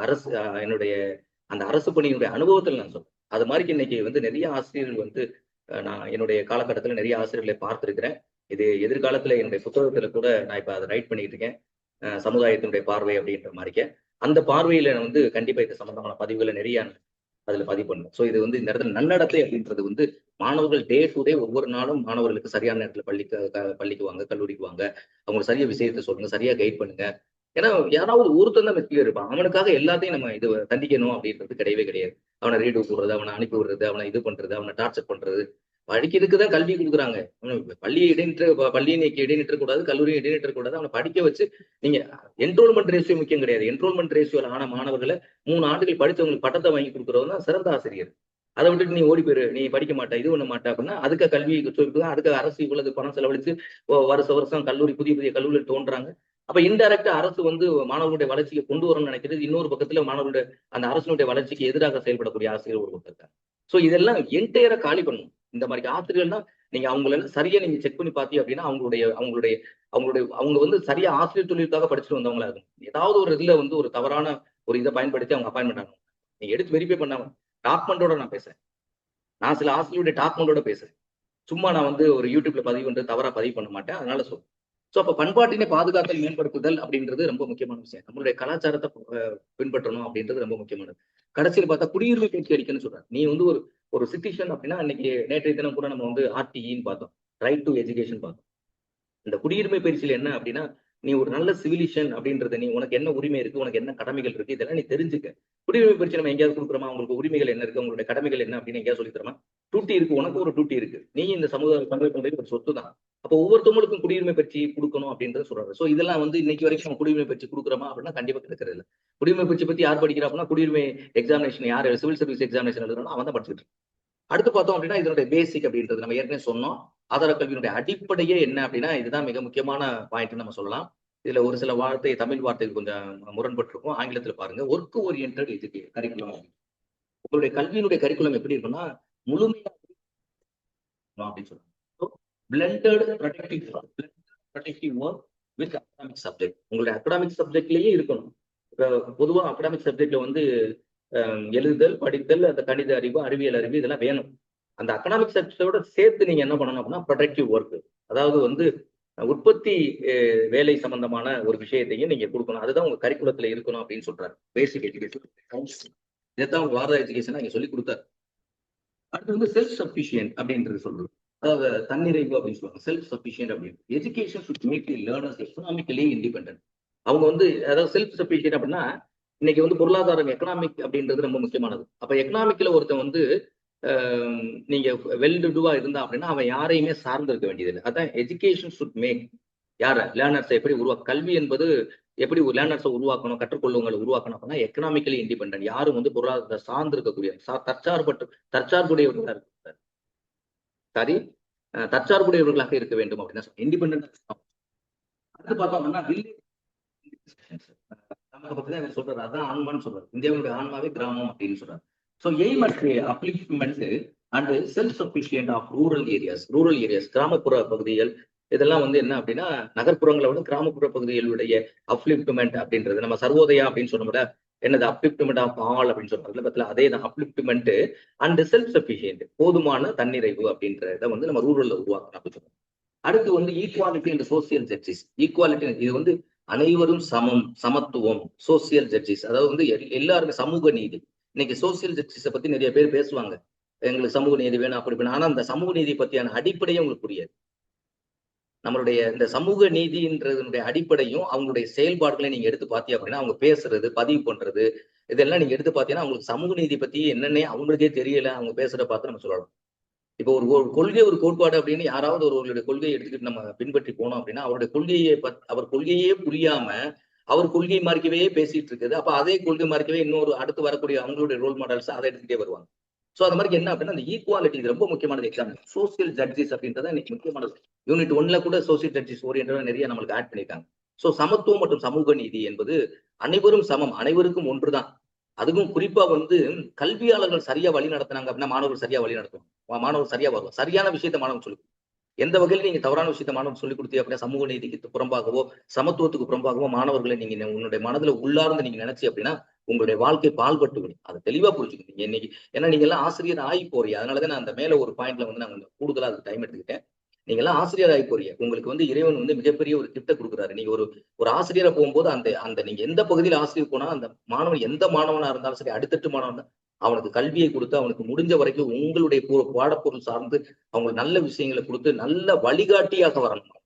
Speaker 1: அரசு என்னுடைய அந்த அரசு பணியினுடைய அனுபவத்தில் நான் சொல்றேன். அது மாதிரி இன்னைக்கு வந்து நிறைய ஆசிரியர்கள் வந்து நான் என்னுடைய காலகட்டத்தில் நிறைய ஆசிரியர்களை பார்த்திருக்கிறேன். இது எதிர்காலத்துல என்னுடைய புத்தகத்துல கூட நான் இப்ப அதை ரைட் பண்ணிட்டு இருக்கேன். சமுதாயத்தினுடைய பார்வை அப்படின்ற மாதிரிக்க அந்த பார்வையில வந்து கண்டிப்பா இது சம்பந்தமான பதிவுகளை நிறைய அதுல பதிவு பண்ணும். சோ இது வந்து இந்த இடத்துல நன்னடத்தை அப்படின்றது வந்து மாணவர்கள் டே டு டே ஒவ்வொரு நாளும் மாணவர்களுக்கு சரியான நேரத்துல பள்ளிக்கு வாங்க, கல்லூரிக்கு வாங்க, அவங்க சரியா விஷயத்தை சொல்லுங்க, சரியா கைட் பண்ணுங்க. ஏன்னா யாராவது ஒருத்தன் தான் மெஸ்ல இருப்பான். அவனுக்காக எல்லாத்தையும் நம்ம இது தண்டிக்கணும் அப்படின்றது கிடையவே கிடையாது. அவனை ரீடு போடுறது, அவனை அனுப்பி விடுறது, அவனை இது பண்றது, அவனை டார்ச்சர் பண்றது. படிக்கிறதுக்கு தான் கல்வி கொடுக்குறாங்க. பள்ளியை நீக்கி இடைநிற்ற கூடாது, கல்லூரியை இடைநிற்ற கூடாது. அவனை படிக்க வச்சு நீங்க என்ரோல்மெண்ட் ரேஷியோ முக்கியம் கிடையாது. என்ரோல்மெண்ட் ரேஷியோல ஆன மாணவர்களை 3 ஆண்டுகள் படித்தவங்களுக்கு பட்டத்தை வாங்கி கொடுக்குறவங்க தான் சிறந்த ஆசிரியர். அதை விட்டுட்டு நீ ஓடி போயிரு, நீ படிக்க மாட்டே, இது பண்ண மாட்டே அப்படின்னா அதுக்கு கல்வி சொல்லிட்டு அதுக்கு அரசு இவ்வளவு பணம் செலவழிச்சு வருஷம் கல்லூரி புதிய புதிய கல்லூரிகள் தோன்றாங்க. அப்ப இன்டைரக்டா அரசு வந்து மாணவர்களுடைய வளர்ச்சியை கொண்டு வரணும்னு நினைக்கிறது. இன்னொரு பக்கத்துல மாணவர்களுடைய அந்த அரசினுடைய வளர்ச்சிக்கு எதிராக செயல்படக்கூடிய ஆசிரியர் ஒரு பக்கம் இருக்காங்க. சோ இதெல்லாம் என்டையரா காலி பண்ணணும். இந்த மாதிரி ஆசிரியர்கள்னா நீங்க அவங்கள சரியா நீங்க செக் பண்ணி பார்த்தீங்க அப்படின்னா அவங்களுடைய அவங்களுடைய அவங்களுடைய அவங்க வந்து சரியா ஆசிரியர் தொழிலுக்காக படிச்சுட்டு வந்தவங்களா இருக்கும். ஏதாவது ஒரு இதுல வந்து ஒரு தவறான ஒரு இதை பயன்படுத்தி அவங்க அப்பாயின்மெண்ட் ஆகும். நீங்க எடுத்து வெரிஃபை பண்ணாம டாக்குமெண்டோட நான் பேசுறேன். நான் சில ஆசிரியருடைய டாக்குமெண்டோட பேசுறேன். சும்மா நான் வந்து ஒரு யூடியூப்ல பதிவு பண்றது தவறா பதிவு பண்ண மாட்டேன். அதனால சொல்றேன். சோ அப்ப பண்பாட்டினை பாதுகாத்தல் மேம்படுத்துதல் அப்படின்றது ரொம்ப முக்கியமான விஷயம். நம்மளுடைய கலாச்சாரத்தை பின்பற்றணும் அப்படின்றது ரொம்ப முக்கியமானது. கடைசியில் பார்த்தா குடியுரிமை பேச்சு அளிக்கணும்னு சொல்றாங்க. நீ வந்து ஒரு ஒரு சிட்டிசன் அப்படின்னா இன்னைக்கு நேற்றைய தினம் கூட நம்ம வந்து ஆர்டிஇன்னு பார்த்தோம். ரைட் டு எஜுகேஷன் பார்க்கணும். இந்த குடியுரிமை பயிற்சியில் என்ன அப்படின்னா, நீ ஒரு நல்ல சிவிலிஷன் அப்படின்றத நீ உனக்கு என்ன உரிமை இருக்கு, உனக்கு என்ன கடமைகள் இருக்கு, இதெல்லாம் நீ தெரிஞ்சுக்க. குடியுரிமை பயிற்சி நம்ம எங்கேயாவது கொடுக்குறோமா, உங்களுக்கு உரிமைகள் என்ன இருக்கு, உங்களுடைய கடமைகள் என்ன அப்படின்னு எங்கேயாவது சொல்லி தரமா? டியூட்டி இருக்கு, உனக்கு ஒரு டியூட்டி இருக்கு. நீ இந்த சமுதாய ஒரு சொத்து தான். அப்போ ஒவ்வொருத்தவங்களுக்கும் குடியுரிமை பயிற்சி கொடுக்கணும் அப்படின்றத சொல்றாரு. சோ இதெல்லாம் வந்து இன்னைக்கு வரைக்கும் நம்ம குடியுரிமை பயிற்சி கொடுக்குறோமா அப்படின்னா கண்டிப்பா கிடைக்கிறது இல்லை. குடியுரிமை பயிற்சி பத்தி யார் படிக்கிறா அப்படின்னா, குடியுரிமை எக்ஸாமினேஷன் யார் சிவில் சர்வீஸ் எக்ஸாமினேஷன் எழுதுறானோ அவன் தான் படிச்சுட்டு. அடுத்து பார்த்தோம் அப்படின்னா இதனுடைய பேசிக் அப்படின்றது நம்ம ஏற்கனவே சொன்னோம். ஆதார கல்வியினுடைய அடிப்படையே என்ன அப்படின்னா இதுதான் மிக முக்கியமான பாயிண்ட் நம்ம சொல்லலாம். இதுல ஒரு சில வார்த்தை தமிழ் வார்த்தைகள் கொஞ்சம் முரண்பட்டு இருக்கும். ஆங்கிலத்துல பாருங்க, ஒர்க் ஓரியன்டட் எஜுகேஷன் கரிக்குலம். உங்களுடைய கல்வியினுடைய கரிக்குலம் எப்படி இருக்குன்னா முழுமையா அப்படின்னு சொல்றாங்க. Blended productive work with academic subject. உங்களுடைய அகாடமிக் சப்ஜெக்ட்லயே இருக்கணும். பொதுவா அகாடமிக் சப்ஜெக்ட்ல வந்து எழுதுதல், படித்தல், அந்த கணித அறிவு, அறிவியல் அறிவு இதெல்லாம் வேணும். அந்த அகாடமிக் சப்ஜெக்டோட சேர்த்து நீங்க என்ன பண்ணணும் அப்படின்னா ப்ரொடக்டிவ் ஒர்க், அதாவது வந்து உற்பத்தி வேலை சம்பந்தமான ஒரு விஷயத்தையும் நீங்க கொடுக்கணும். அதுதான் உங்க கரிக்குலத்துல இருக்கணும் அப்படின்னு சொல்றாரு. பேசிக் எஜுகேஷன் இதைத்தான் உங்க வார எஜுகேஷன் நீங்க சொல்லி கொடுத்தாரு. அடுத்து வந்து செல்ஃப் சஃபிஷியன்ட் அப்படின்றது சொல்றது, அதாவது தன்னிறைவு அப்படின்னு சொல்லுவாங்க. செல்ஃப் சஃபிஷியன்ட் அப்படின்னு education should make the learners economically independent. அவங்க வந்து அதாவது செல்ஃப் சஃபிஷியன்ட் அப்படின்னா இன்னைக்கு வந்து பொருளாதாரம் எக்கனாமிக் அப்படின்றது ரொம்ப முக்கியமானது. அப்ப எக்கனாமிக்ல ஒருத்தன் வந்து நீங்க வெல் டுவா இருந்தா அப்படின்னா அவன் யாரையுமே சார்ந்து இருக்க வேண்டியதில்லை. அதான் எஜுகேஷன் ஷுட் மேக் யார லேர்னர்ஸை எப்படி கல்வி என்பது எப்படி ஒரு லேர்னர்ஸை உருவாக்கணும், கற்றுக்கொள்ளுவங்களை உருவாக்கணும் அப்படின்னா எக்கனாமிக்கலி இண்டிபெண்டன்ட். யாரும் வந்து பொருளாதாரத்தை சார்ந்து இருக்கக்கூடிய தற்சார்புடையவர்களாக இருக்க சாரி தற்சார்புடையவர்களாக இருக்க வேண்டும் அப்படின்னா இண்டிபெண்டன்ட். அடுத்து பார்த்தோம் அப்படின்னா சொல்றாரு, அதான் ஆன்மான்னு சொல்றாரு. இந்தியாவுடைய ஆன்மாவே கிராமம் அப்படின்னு சொல்றாரு. So aim at upliftment and self sufficient of rural areas கிராமப்புற பகுதிகள் இதெல்லாம் வந்து என்ன அப்படின்னா நகர்ப்புறங்களை விட கிராமப்புற பகுதிகளுடைய அப்லிஃப்ட்மெண்ட் அப்படின்றது நம்ம சர்வோதயா அப்படின்னு சொன்னோம்ல, என்னது அப்லிஃப்ட்மெண்ட் ஆஃப் ஆல் அப்படின்னு சொல்றாங்க பத்தில, அதே தான் அப்லிஃப்ட்மெண்ட் அண்ட் செல்ஃப் சஃபிஷியன்ட், போதுமான தன்னிறைவு அப்படின்றத வந்து நம்ம ரூரல்ல உருவாக்கணும் அப்படின்னு சொல்றோம். அடுத்து வந்து equality and social justice. Equality இது வந்து அனைவரும் சமத்துவம், சோசியல் ஜஸ்டிஸ், அதாவது வந்து எல்லாருமே சமூக நீதி. இன்னைக்கு சோசியல் ஜஸ்டிஸை பத்தி நிறைய பேர் பேசுவாங்க, எங்களுக்கு சமூக நீதி வேணும் அப்படி வேணும். ஆனா அந்த சமூக நீதி பத்தியான அடிப்படையே உங்களுக்கு புரியாது. நம்மளுடைய இந்த சமூக நீதின்றதனுடைய அடிப்படையும் அவங்களுடைய செயல்பாடுகளை நீங்க எடுத்து பார்த்தீங்க அப்படின்னா அவங்க பேசுறது, பதிவு பண்றது, இதெல்லாம் நீங்க எடுத்து பார்த்தீங்கன்னா அவங்களுக்கு சமூக நீதி பத்தி என்னன்னே அவங்களுக்கே தெரியல. அவங்க பேசுறத பார்த்து நம்ம சொல்லலாம். இப்போ ஒரு கொள்கை, ஒரு கோட்பாடு அப்படின்னு யாராவது ஒருவருடைய கொள்கையை எடுத்துக்கிட்டு நம்ம பின்பற்றி போனோம் அப்படின்னா அவருடைய கொள்கையை அவர் கொள்கையே புரியாம அவர் கொள்கை மார்க்கவே பேசிட்டு இருக்குது. அப்ப அதே கொள்கை மார்க்கவே இன்னொரு அடுத்து வரக்கூடிய அவங்களுடைய ரோல் மாடல்ஸ் அதை எடுத்துக்கிட்டே வருவாங்க. சோ அது மாதிரி என்ன அப்படின்னா அந்த ஈக்குவாலிட்டி இது ரொம்ப முக்கியமானது. எக்ஸாம்பிள் சோசியல் ஜஸ்டிஸ் அப்படின்றத இன்னைக்கு முக்கியமானது. யூனிட் 1ல கூட சோசியல் ஜஸ்டிஸ் ஓரியன்டா நிறைய நம்மளுக்கு ஆட் பண்ணிருக்காங்க. சோ சமத்துவம் மற்றும் சமூக நீதி என்பது அனைவரும் சமம், அனைவருக்கும் ஒன்றுதான். அதுவும் குறிப்பா வந்து கல்வியாளர்கள் சரியா வழி நடத்தினாங்க அப்படின்னா மாணவர்கள் சரியா வழி நடத்தும், மாணவர் சரியா வரும். சரியான விஷயத்த மாணவன் சொல்லி எந்த வகையில நீங்க தவறான விஷயத்த மாணவன் சொல்லிக் கொடுத்தீங்க அப்படின்னா சமூக நீதிக்கு புறம்பாகவோ சமத்துவத்துக்கு புறம்பாகவோ மாணவர்களை நீங்க உன்னுடைய மனதுல உள்ளார்ந்து நீங்க நினைச்சு அப்படின்னா உங்களுடைய வாழ்க்கை பால்பட்டு விடும். அதை தெளிவா புரிஞ்சுக்கணும் இன்னைக்கு. ஏன்னா நீங்க எல்லாம் ஆசிரியர் ஆகி போறீங்க. அதனாலதான் நான் அந்த மேல ஒரு பாயிண்ட்ல வந்து நான் கூடுதலா அதுக்கு டைம் எடுத்துக்கிட்டேன். நீங்க எல்லாம் ஆசிரியர் ஆகி போறீங்க. உங்களுக்கு வந்து இறைவன் வந்து மிகப்பெரிய ஒரு கிஃப்ட கொடுக்குறாரு. நீங்க ஒரு ஆசிரியரை போகும்போது அந்த நீங்க எந்த பகுதியில் ஆசிரியர் போனா அந்த மாணவன் எந்த மாணவனா இருந்தாலும் சரி, அடுத்தட்டு மாணவன் அவனுக்கு கல்வியை கொடுத்து அவனுக்கு முடிஞ்ச வரைக்கும் உங்களுடைய பாடப்பொருள் சார்ந்து அவங்களுக்கு நல்ல விஷயங்களை கொடுத்து நல்ல வழிகாட்டியாக வரணும்.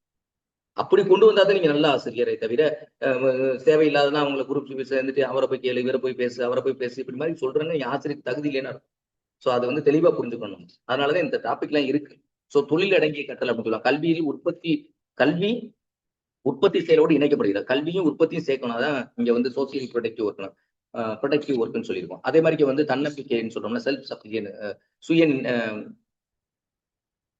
Speaker 1: அப்படி கொண்டு வந்தாதான் நீங்க நல்ல ஆசிரியரை தவிர தேவையில்லாதனா அவங்களை குரூப் சேர்ந்துட்டு அவரை போய் கேளு, இவரை போய் பேசு, அவரை போய் பேசு இப்படி மாதிரி சொல்றேன்னு நீங்க ஆசிரியர் தகுதி இல்லைன்னா இருக்கும். சோ அதை வந்து தெளிவா புரிஞ்சுக்கணும். அதனாலதான் இந்த டாபிக் எல்லாம் இருக்கு. சோ தொழில் அடங்கிய கற்றல் அப்படின்னு சொல்லலாம். கல்வி உற்பத்தி செயலோடு இணைக்கப்படுகிறது. கல்வியும் உற்பத்தியும் சேர்க்கணும். அதான் இங்க வந்து சோசியல் ப்ரொடக்டிவ் ஒர்க்னு சொல்லியிருக்கோம். அதே மாதிரி வந்து தன்னம்பிக்கைன்னு சொல்றோம்னா செல்ஃப் சஃபிஷியன்ட், சுய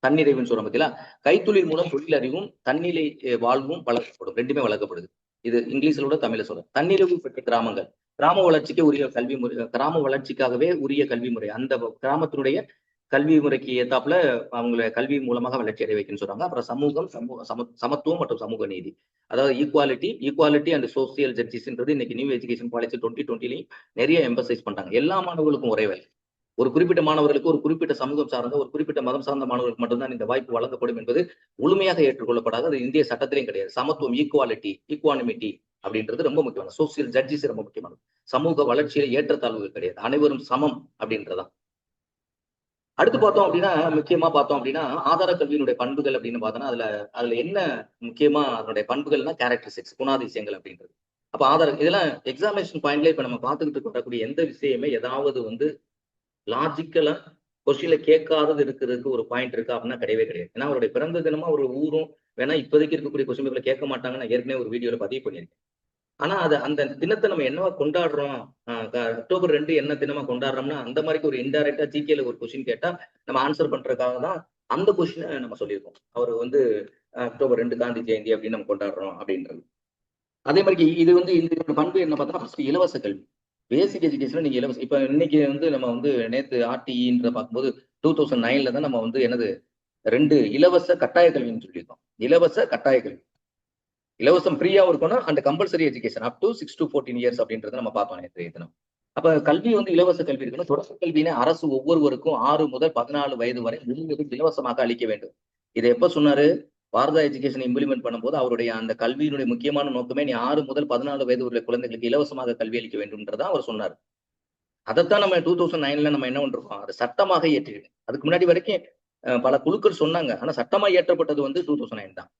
Speaker 1: தன்னிறைவுன்னு சொல்றோம் பார்த்தீங்களா. கைத்தொழில் மூலம் தொழில் அறிவும் தன்னிலை வாழ்வும் வளர்க்கப்படும். ரெண்டுமே வளர்க்கப்படுது. இது இங்கிலீஷ்ல கூட தமிழ்ல சொல்றேன். தன்னிறைவு பெற்ற கிராமங்கள், கிராம வளர்ச்சிக்கு உரிய கல்வி முறை, கிராம வளர்ச்சிக்காகவே உரிய கல்வி முறை, அந்த கிராமத்தினுடைய கல்வி முறைக்கு ஏத்தாப்புல அவங்களை கல்வி மூலமாக வளர்ச்சி அடைய வைக்கணும்னு சொல்றாங்க. அப்புறம் சமத்துவம் மற்றும் சமூக நீதி, அதாவது ஈக்குவாலிட்டி அண்ட் சோசியல் ஜஸ்டிஸ்ன்றது இன்னைக்கு நியூ எஜுகேஷன் பாலிசி 2020 நிறைய எம்பசைஸ் பண்றாங்க. எல்லா மாணவர்களுக்கும் ஒரே வேலை. ஒரு குறிப்பிட்ட மாணவர்களுக்கு, ஒரு குறிப்பிட்ட சமூகம் சார்ந்த, ஒரு குறிப்பிட்ட மதம் சார்ந்த மாணவர்களுக்கு மட்டும்தான் இந்த வாய்ப்பு வழங்கப்படும் என்பது முழுமையாக ஏற்றுக்கொள்ளப்படாது. அது இந்திய சட்டத்திலையும் கிடையாது. சமத்துவம், ஈக்குவானிமிட்டி அப்படின்றது ரொம்ப முக்கியமானது. சோசியல் ஜஸ்டிஸ் ரொம்ப முக்கியமானது. சமூக வளர்ச்சியில ஏற்றத்தாழ்வுகள் கிடையாது, அனைவரும் சமம் அப்படின்றதான். அடுத்து பார்த்தோம் அப்படின்னா, முக்கியமா பார்த்தோம் அப்படின்னா, ஆதார கல்வியினுடைய பண்புகள் அப்படின்னு பார்த்தோம்னா, அதுல என்ன முக்கியமா அதனுடைய பண்புகள்னா கேரக்டரிஸ்டிக்ஸ், குணாதிசயங்கள் அப்படின்றது. அப்ப இதெல்லாம் எக்ஸாமினேஷன் பாயிண்ட்ல இப்ப நம்ம பார்த்துக்கிட்டு வரக்கூடிய எந்த விஷயமே ஏதாவது வந்து லாஜிக்கலா கொஸ்டின்ல கேட்காதது இருக்கிறதுக்கு ஒரு பாயிண்ட் இருக்கா அப்படின்னா கிடையவே கிடையாது. ஏன்னா அவருடைய பிறந்த தினமா ஒரு ஊரும் வேணா இப்போதைக்கு இருக்கக்கூடிய கொஸ்டின் பேப்பர்ல கேட்க மாட்டாங்கன்னு நான் ஏற்கனவே ஒரு வீடியோல பதிவு பண்ணியிருக்கேன். ஆனா அந்த தினத்தை நம்ம என்னவா கொண்டாடுறோம், அக்டோபர் 2 என்ன தினமா கொண்டாடுறோம்னா அந்த மாதிரி ஒரு இன்டைரக்டா ஜிகேல ஒரு கொஸ்டின் கேட்டா நம்ம ஆன்சர் பண்றதுக்காக தான் அந்த கொஸ்டினை நம்ம சொல்லியிருக்கோம். அவர் வந்து அக்டோபர் 2 காந்தி ஜெயந்தி அப்படின்னு நம்ம கொண்டாடுறோம் அப்படின்றது. அதே மாதிரி இது வந்து இந்த பண்பு என்ன பார்த்தா ஃபர்ஸ்ட் இலவச கல்வி. பேசிக் எஜுகேஷன் நீங்க இலவசம். இப்ப இன்னைக்கு வந்து நம்ம வந்து நேத்து ஆர்டிஇன்ற பார்க்கும்போது 2009ல தான் நம்ம வந்து என்னது 2 இலவச கட்டாய கல்வின்னு சொல்லியிருக்கோம். இலவச கட்டாய கல்வி. இலவசம் ஃப்ரீயாவும் இருக்கணும் and compulsory education up to 6 to 14 years அப்படின்றத நம்ம பார்த்தோம் நேற்றைய தினம். அப்ப கல்வி வந்து இலவச கல்வி இருக்கணும். தொடக்க கல்வியினை அரசு ஒவ்வொருவருக்கும் 6 முதல் 14 வயது வரை முழுவதும் இலவசமாக அளிக்க வேண்டும். இதை எப்ப சொன்னாரு? பாரதா எஜுகேஷன் இம்ப்ளிமெண்ட் பண்ணும்போது அவருடைய அந்த கல்வியினுடைய முக்கியமான நோக்கமே நீ 6 முதல் 14 வயது உள்ள குழந்தைகளுக்கு இலவசமாக கல்வி அளிக்க வேண்டும்ன்றதான் அவர் சொன்னார். அதைத்தான் நம்ம 2009ல நம்ம என்ன பண்றோம்? அது சட்டமாக இயற்றிருக்கு. அதுக்கு முன்னாடி வரைக்கும் பல குழுக்கள் சொன்னாங்க. ஆனா சட்டமா இயற்றப்பட்டது வந்து 2009 தான்.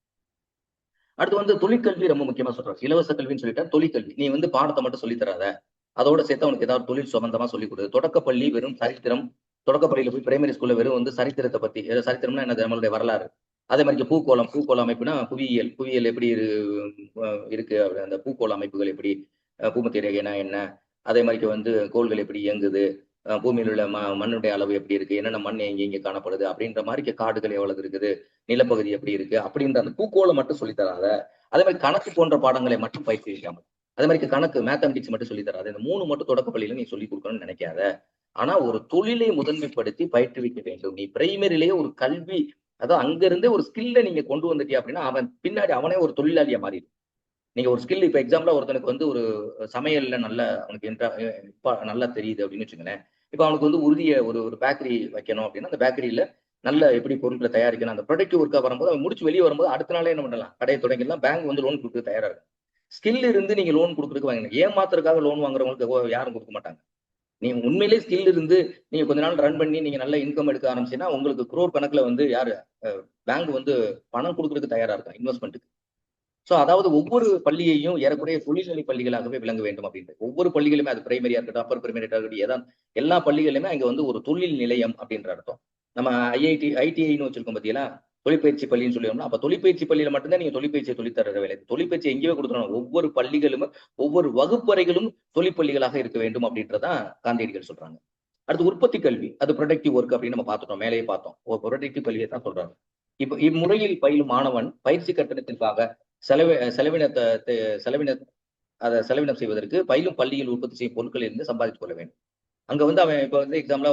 Speaker 1: அடுத்து வந்து தொழிற்கல்வி ரொம்ப முக்கியமா சொல்றாரு. இலவச கல்வின்னு சொல்லிட்டா தொழிற்கல்வி. நீ வந்து பாடத்தை மட்டும் சொல்லி தராத. அதோட சேர்த்து அவனுக்கு ஏதாவது தொழில் சம்பந்தமா சொல்லிக் கொடு. தொடக்கப்பள்ளி வெறும் சரித்திரம். தொடக்கப்பள்ளியில போய் பிரைமரி ஸ்கூல்ல வெறும் வந்து சரித்திரத்தை பத்தி, சரித்திரம்னா என்னது? நம்மளுடைய வரலாறு. அதே மாதிரி பூகோளம். பூகோள அமைப்புனா புவியியல். புவியியல் எப்படி இருக்கு? அந்த பூகோள அமைப்புகள் எப்படி? பூமத்திய ரேகைனா என்ன? அதே மாதிரி வந்து கோள்கள் எப்படி இயங்குது? பூமியில் உள்ள மண்ணுடைய அளவு எப்படி இருக்கு? என்னென்ன மண் எங்க காணப்படுது? அப்படின்ற மாதிரி காடுகள் எவ்வளவு இருக்குது? நிலப்பகுதி எப்படி இருக்கு? அப்படின்ற அந்த பூகோளம் மட்டும் சொல்லி தராத. அதே மாதிரி கணக்கு போன்ற பாடங்களை மட்டும் பயிற்றுவிக்காமல். அதே மாதிரி கணக்கு மேத்தமெட்டிக்ஸ் மட்டும் சொல்லி தராது. இந்த 3 மட்டும் தொடக்க பள்ளியில நீ சொல்லிக் கொடுக்கணும்னு நினைக்காத. ஆனா ஒரு தொழிலை முதன்மைப்படுத்தி பயிற்றுவிக்க வேண்டும். நீ பிரைமரியிலேயே ஒரு கல்வி, அதாவது அங்க இருந்தே ஒரு ஸ்கில்ல நீங்க கொண்டு வந்துட்டியா அப்படின்னா அவன் பின்னாடி அவனே ஒரு தொழிலாளியா மாறிடும். நீங்க ஒரு ஸ்கில் இப்ப எக்ஸாம்பிளா ஒருத்தனுக்கு வந்து ஒரு சமையல்ல நல்ல அவனுக்கு நல்லா தெரியுது அப்படின்னு வச்சுங்களேன். இப்ப அவனுக்கு வந்து ஒரு பேக்கரி வைக்கணும் அப்படின்னா அந்த பேக்கரியில நல்ல எப்படி பொருட்களை தயாரிக்கணும் அந்த ப்ரொடக்டிவ் ஒர்க்கா வரும்போது அவன் முடிச்சு வெளியே வரும்போது அடுத்த நாளே என்ன பண்ணலாம்? கடையை தொடங்கிடலாம். பேங்க் வந்து லோன் கொடுக்க தயாரா இருக்கு. ஸ்கில் இருந்து நீங்க லோன் கொடுக்குறதுக்கு வாங்க. ஏமாத்துறதுக்காக லோன் வாங்குறவங்களுக்கு யாரும் கொடுக்க மாட்டாங்க. நீங்க உண்மையிலேயே ஸ்கில் இருந்து நீங்க கொஞ்ச நாள் ரன் பண்ணி நீங்க நல்ல இன்கம் எடுக்க ஆரம்பிச்சீங்கன்னா உங்களுக்கு குரோர் கணக்குல வந்து யாரு பேங்க் வந்து பணம் கொடுக்கறதுக்கு தயாரா இருக்காங்க இன்வெஸ்ட்மெண்ட்டுக்கு. சோ அதாவது ஒவ்வொரு பள்ளியையும் ஏறக்குறைய தொழில்நிலை பள்ளிகளாகவே விளங்க வேண்டும் அப்படின்ட்டு. ஒவ்வொரு பள்ளிகளுமே அது பிரைமரியா இருக்கட்டும், அப்பர் பிரைமரி இருக்கட்டும், எல்லா பள்ளிகளுமே அங்க வந்து ஒரு தொழில் நிலையம் அப்படின்ற அர்த்தம். நம்ம ஐடிஐன்னு வச்சிருக்கோம் பாத்தீங்களா? தொழிற்பயிற்சி பள்ளின்னு சொல்லிடும்னா, அப்ப தொழிற்பயிற்சி பள்ளியில மட்டும்தான் நீங்க தொழிற்பயிற்சியை சொல்லித்தர வேலை. தொழிற்பயிற்சி எங்கேயுமே கொடுத்துடணும். ஒவ்வொரு பள்ளிகளும், ஒவ்வொரு வகுப்பறைகளும் தொழிற்பள்ளிகளாக இருக்க வேண்டும் அப்படின்றதான் காந்தியடிகள் சொல்றாங்க. அடுத்து உற்பத்தி கல்வி. அது ப்ரொடக்டிவ் ஒர்க் அப்படின்னு நம்ம பார்த்துட்டோம். மேலேயே பார்த்தோம். ஒரு ப்ரொடக்டிவ் கல்வியை தான் சொல்றாங்க. இப்ப இம்முறையில் பயிலும் மாணவன் பயிற்சி கட்டணத்திற்காக செலவு செலவினத்தை செலவின அதை செலவினம் செய்வதற்கு பயிலும் பள்ளியில் உற்பத்தி செய்யும் பொருட்களில் இருந்து சம்பாதித்துக் கொள்ள வேண்டும். அங்க வந்து அவன் இப்ப வந்து எக்ஸாம்பிளா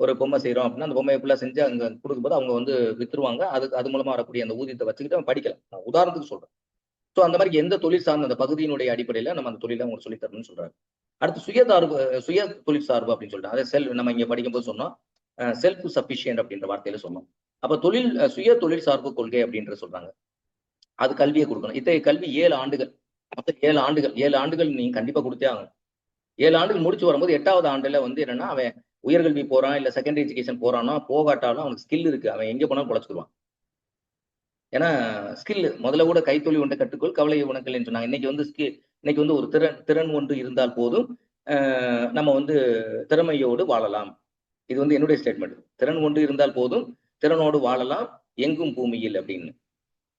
Speaker 1: ஒரு பொம்மை செய்யறோம் அப்படின்னா அந்த பொம்மையை ஃபுல்லா செஞ்சு அங்க கொடுக்கும்போது அவங்க வந்து வித்துருவாங்க. அது மூலமா வரக்கூடிய அந்த ஊதியத்தை வச்சுக்கிட்டு அவன் படிக்கலாம். நான் உதாரணத்துக்கு சொல்றேன். சோ அந்த மாதிரி எந்த தொழில் சார்ந்த அந்த பகுதியினுடைய அடிப்படையில நம்ம அந்த தொழிலை அவங்க சொல்லி தரணும்னு சொல்றாரு. அடுத்து சுய தொழில் சார்பு அப்படின்னு சொல்லிட்டு அதை நம்ம இங்க படிக்கும்போது சொன்னோம் செல்ஃப் சபிஷியன்ட் அப்படின்ற வார்த்தையில சொன்னோம். அப்ப சுய தொழில் சார்பு கொள்கை அப்படின்ற சொல்றாங்க. அது கல்வியை கொடுக்கணும். இத்தகைய கல்வி 7 ஆண்டுகள். மொத்தம் 7 ஆண்டுகள் நீங்க கண்டிப்பா கொடுத்தே ஆகணும். 7 ஆண்டுகள் முடிச்சு வரும்போது 8வது ஆண்டுல வந்து என்னன்னா அவன் உயர்கல்வி போறான் இல்ல செகண்டரி எஜுகேஷன் போறான்னா போகாட்டாலும் அவனுக்கு ஸ்கில் இருக்கு. அவன் எங்க போனாலும் பொழைச்சுக்குவான். ஏன்னா ஸ்கில் முதல்ல கூட கைத்தொழில் ஒன்றை கற்றுக்கொள் கவலை உனக்கு சொன்னாங்க. இன்னைக்கு வந்து ஒரு திறன் ஒன்று இருந்தால் போதும் நம்ம வந்து திறமையோடு வாழலாம். இது வந்து என்னுடைய ஸ்டேட்மெண்ட். திறன் ஒன்று இருந்தால் போதும் திறனோடு வாழலாம் எங்கும் பூமியில் அப்படின்னு.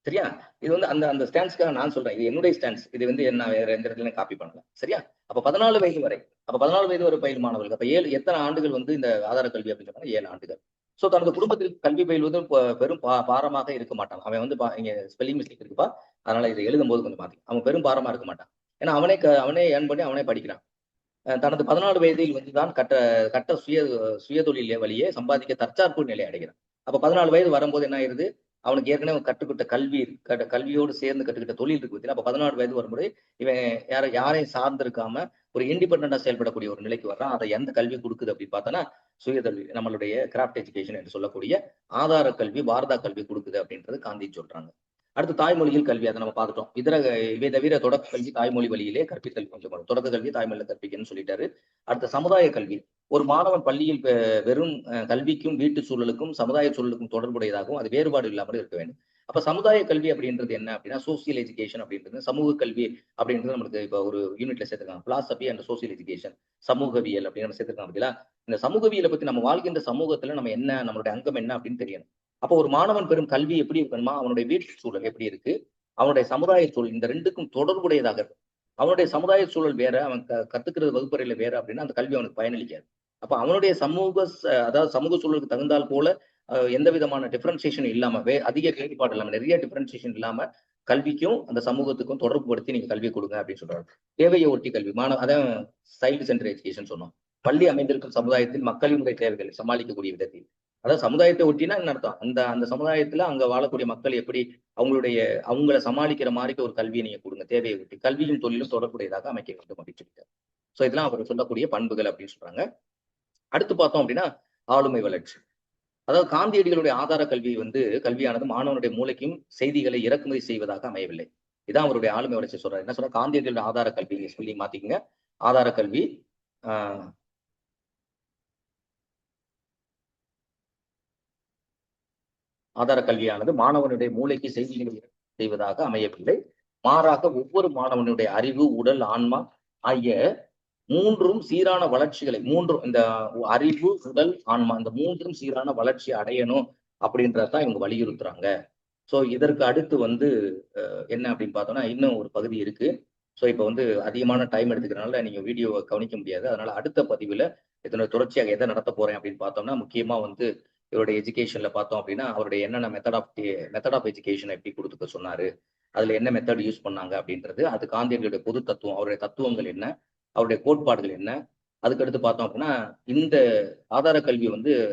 Speaker 1: சரியா? இது வந்து அந்த அந்த ஸ்டான்ஸ்க்காக நான் சொல்றேன். இது என்னுடைய ஸ்டான்ஸ். இது வந்து என்ன வேற எந்த இடத்துலயும் காப்பி பண்ணல. சரியா? அப்ப 14 வயது வரை. அப்ப 14 வயது வரை பயிலும் மாணவர்களுக்கு. அப்ப எத்தனை ஆண்டுகள் வந்து இந்த ஆதார கல்வி அப்படின்னு சொன்னா 7 ஆண்டுகள். சோ தனது குடும்பத்தில் கல்வி பயில்வது பெரும் பாரமாக இருக்க மாட்டான். அவன் வந்து இங்க ஸ்பெல்லிங் மிஸ்டேக் இருக்குப்பா. அதனால இதை எழுதும்போது கொஞ்சம் மாத்தி. அவன் பெரும் பாரமா இருக்க மாட்டான். ஏன்னா அவனே ஏர்ன் பண்ணி அவனே படிக்கிறான். தனது 14 வயதில் வந்துதான் கட்ட சுயதொழில் வழியே சம்பாதிக்க தற்சார்பு நிலை அடைகிறான். அப்ப 14 வயது வரும்போது என்ன ஆயிருது? அவனுக்கு ஏற்கனவே கற்றுக்கிட்ட கல்வியோடு சேர்ந்து கற்றுக்கிட்ட தொழில் இருக்கு பார்த்தீங்கன்னா, அப்ப 14 வயது வரும்போது இவன் யாரையும் சார்ந்து இருக்காம ஒரு இண்டிபெண்டண்டா செயல்படக்கூடிய ஒரு நிலைக்கு வர்றான். அதை எந்த கல்வி கொடுக்குது அப்படின்னு பார்த்தோன்னா, சுயதொழில் நம்மளுடைய கிராஃப்ட் எஜுகேஷன் என்று சொல்லக்கூடிய ஆதார கல்வி, பாரதா கல்வி கொடுக்குது அப்படின்றது காந்தி சொல்றாங்க. அடுத்து தாய்மொழியில் கல்வி அதை நம்ம பார்த்துட்டோம். இவை தவிர தொடக்க கல்வி தாய்மொழி வழியிலே கற்பித்தல் கொஞ்சம் தொடக்க கல்வி தாய்மொழியில கற்பிக்கணும்னு சொல்லிட்டாரு. அடுத்த சமுதாய கல்வி. ஒரு மாணவன் பள்ளியில் வெறும் கல்விக்கும் வீட்டு சூழலுக்கும் சமுதாய சூழலுக்கும் தொடர்புடையதாகவும் அது வேறுபாடு இல்லாமல் இருக்க வேண்டும். அப்ப சமுதாய கல்வி அப்படின்றது என்ன அப்படின்னா சோசியல் எஜுகேஷன் அப்படின்றது, சமூக கல்வி அப்படின்றது நம்மளுக்கு இப்போ ஒரு யூனிட்ல சேர்த்துருக்காங்க. பிலாசபி அண்ட் சோசியல் எஜுகேஷன், சமூகவியல் அப்படின்னு நம்ம சேர்த்துருக்காங்க பார்த்தீங்களா? இந்த சமூகவியலை பத்தி நம்ம வாழ்கின்ற சமூகத்துல நம்ம என்ன, நம்மளுடைய அங்கம் என்ன அப்படின்னு தெரியணும். அப்போ ஒரு மாணவன் பெறும் கல்வி எப்படி இருக்கணுமா, அவனுடைய வீட்டு சூழல் எப்படி இருக்கு, அவனுடைய சமுதாய சூழல், இந்த ரெண்டுக்கும் தொடர்புடையதாக இருக்கும். அவனுடைய சமுதாய சூழல் வேற, அவன் கத்துக்கிறது வகுப்பறையில வேற அப்படின்னா அந்த கல்வி அவனுக்கு பயனளிக்காது. அப்ப அவனுடைய அதாவது சமூக சூழலுக்கு தகுந்தால் போல எந்த விதமான டிஃபரன்சியேஷன் இல்லாம, அதிக வேறுபாடு இல்லாம, நிறைய டிஃபரன்சியேஷன் இல்லாம கல்விக்கும் அந்த சமூகத்துக்கும் தொடர்பு படுத்தி நீங்க கல்வி கொடுங்க அப்படின்னு சொல்றாங்க. தேவையை ஒட்டி கல்வி, அதான் சைல்டு சென்டர் எஜுகேஷன் சொன்னோம். பள்ளி அமைந்திருக்கும் சமுதாயத்தில் மக்களினுடைய தேவைகளை சமாளிக்கக்கூடிய விதத்தில், அதாவது சமுதாயத்தை ஒட்டினா என்ன அர்த்தம், அந்த அந்த சமுதாயத்துல அங்க வாழக்கூடிய மக்கள் எப்படி அவங்கள சமாளிக்கிற மாதிரி ஒரு கல்வியை நீங்க கொடுங்க. தேவையை ஒட்டி கல்வியும் தொழிலும் தொடர்புடையதாக அமைக்க வேண்டும் அப்படின்னு சொல்லிட்டு. சோ இதெல்லாம் அவர் சொல்லக்கூடிய பண்புகள் அப்படின்னு சொல்றாங்க. அடுத்து பார்த்தோம் அப்படின்னா ஆளுமை வளர்ச்சி. அதாவது காந்தியடிகளுடைய ஆதார கல்வியானது மாணவனுடைய மூளைக்கும் செய்திகளை இறக்குமதி செய்வதாக அமையவில்லை. இதான் அவருடைய ஆளுமை வளர்ச்சி சொல்றாரு. என்ன சொல்ற, காந்தியடிகளுடைய ஆதார கல்வி சொல்லி மாத்திக்கங்க. ஆதார கல்வி ஆதார கல்வியானது மாணவனுடைய மூளைக்கு செய்திகளை செய்வதாக அமையவில்லை. மாறாக ஒவ்வொரு மாணவனுடைய அறிவு, உடல், ஆன்மா ஆகிய மூன்றும் சீரான வளர்ச்சிகளை, இந்த அறிவு, உடல், ஆன்மா இந்த மூன்றும் சீரான வளர்ச்சி அடையணும் அப்படின்றதான் இவங்க வலியுறுத்துறாங்க. சோ இதற்கு அடுத்து என்ன அப்படின்னு பார்த்தோம்னா இன்னும் ஒரு பகுதி இருக்கு. சோ இப்ப அதிகமான டைம் எடுத்துக்கிறதுனால நீங்க வீடியோவை கவனிக்க முடியாது. அதனால அடுத்த பதிவுல இதனுடைய தொடர்ச்சியாக எதை நடத்த போறேன் அப்படின்னு பார்த்தோம்னா, முக்கியமா இவருடைய எஜுகேஷன்ல பார்த்தோம் அப்படின்னா அவருடைய என்னென்ன மெத்தட் ஆஃப் எஜுகேஷன் எப்படி கொடுத்துக்க சொன்னாரு, அதுல என்ன மெத்தட் யூஸ் பண்ணாங்க அப்படின்றது, அது காந்தியடிகளுடைய பொது தத்துவம், அவருடைய தத்துவங்கள் என்ன, அவருடைய கோட்பாடுகள் என்ன. அதுக்கடுத்து பார்த்தோம் அப்படின்னா இந்த ஆதார கல்வி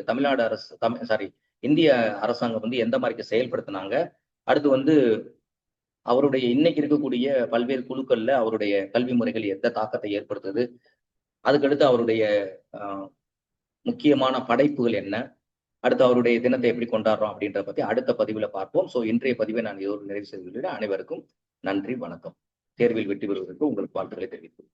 Speaker 1: தமிழ்நாடு அரசு இந்திய அரசாங்கம் எந்த மாதிரி செயல்படுத்தினாங்க. அடுத்து அவருடைய இன்னைக்கு இருக்கக்கூடிய பல்வேறு குழுக்கள்ல அவருடைய கல்வி முறைகள் எந்த தாக்கத்தை ஏற்படுத்துது. அதுக்கடுத்து அவருடைய முக்கியமான படைப்புகள் என்ன, அடுத்து அவருடைய தினத்தை எப்படி கொண்டாடுறோம் அப்படின்றத பத்தி அடுத்த பதிவுல பார்ப்போம். சோ இன்றைய பதிவை நான் இதோடு நிறைவு செய்து கொள்கிறேன். அனைவருக்கும் நன்றி, வணக்கம். தேர்வில் வெற்றி பெறுவதற்கு உங்களுக்கு வாழ்த்துக்களை தெரிவித்துள்ளேன்.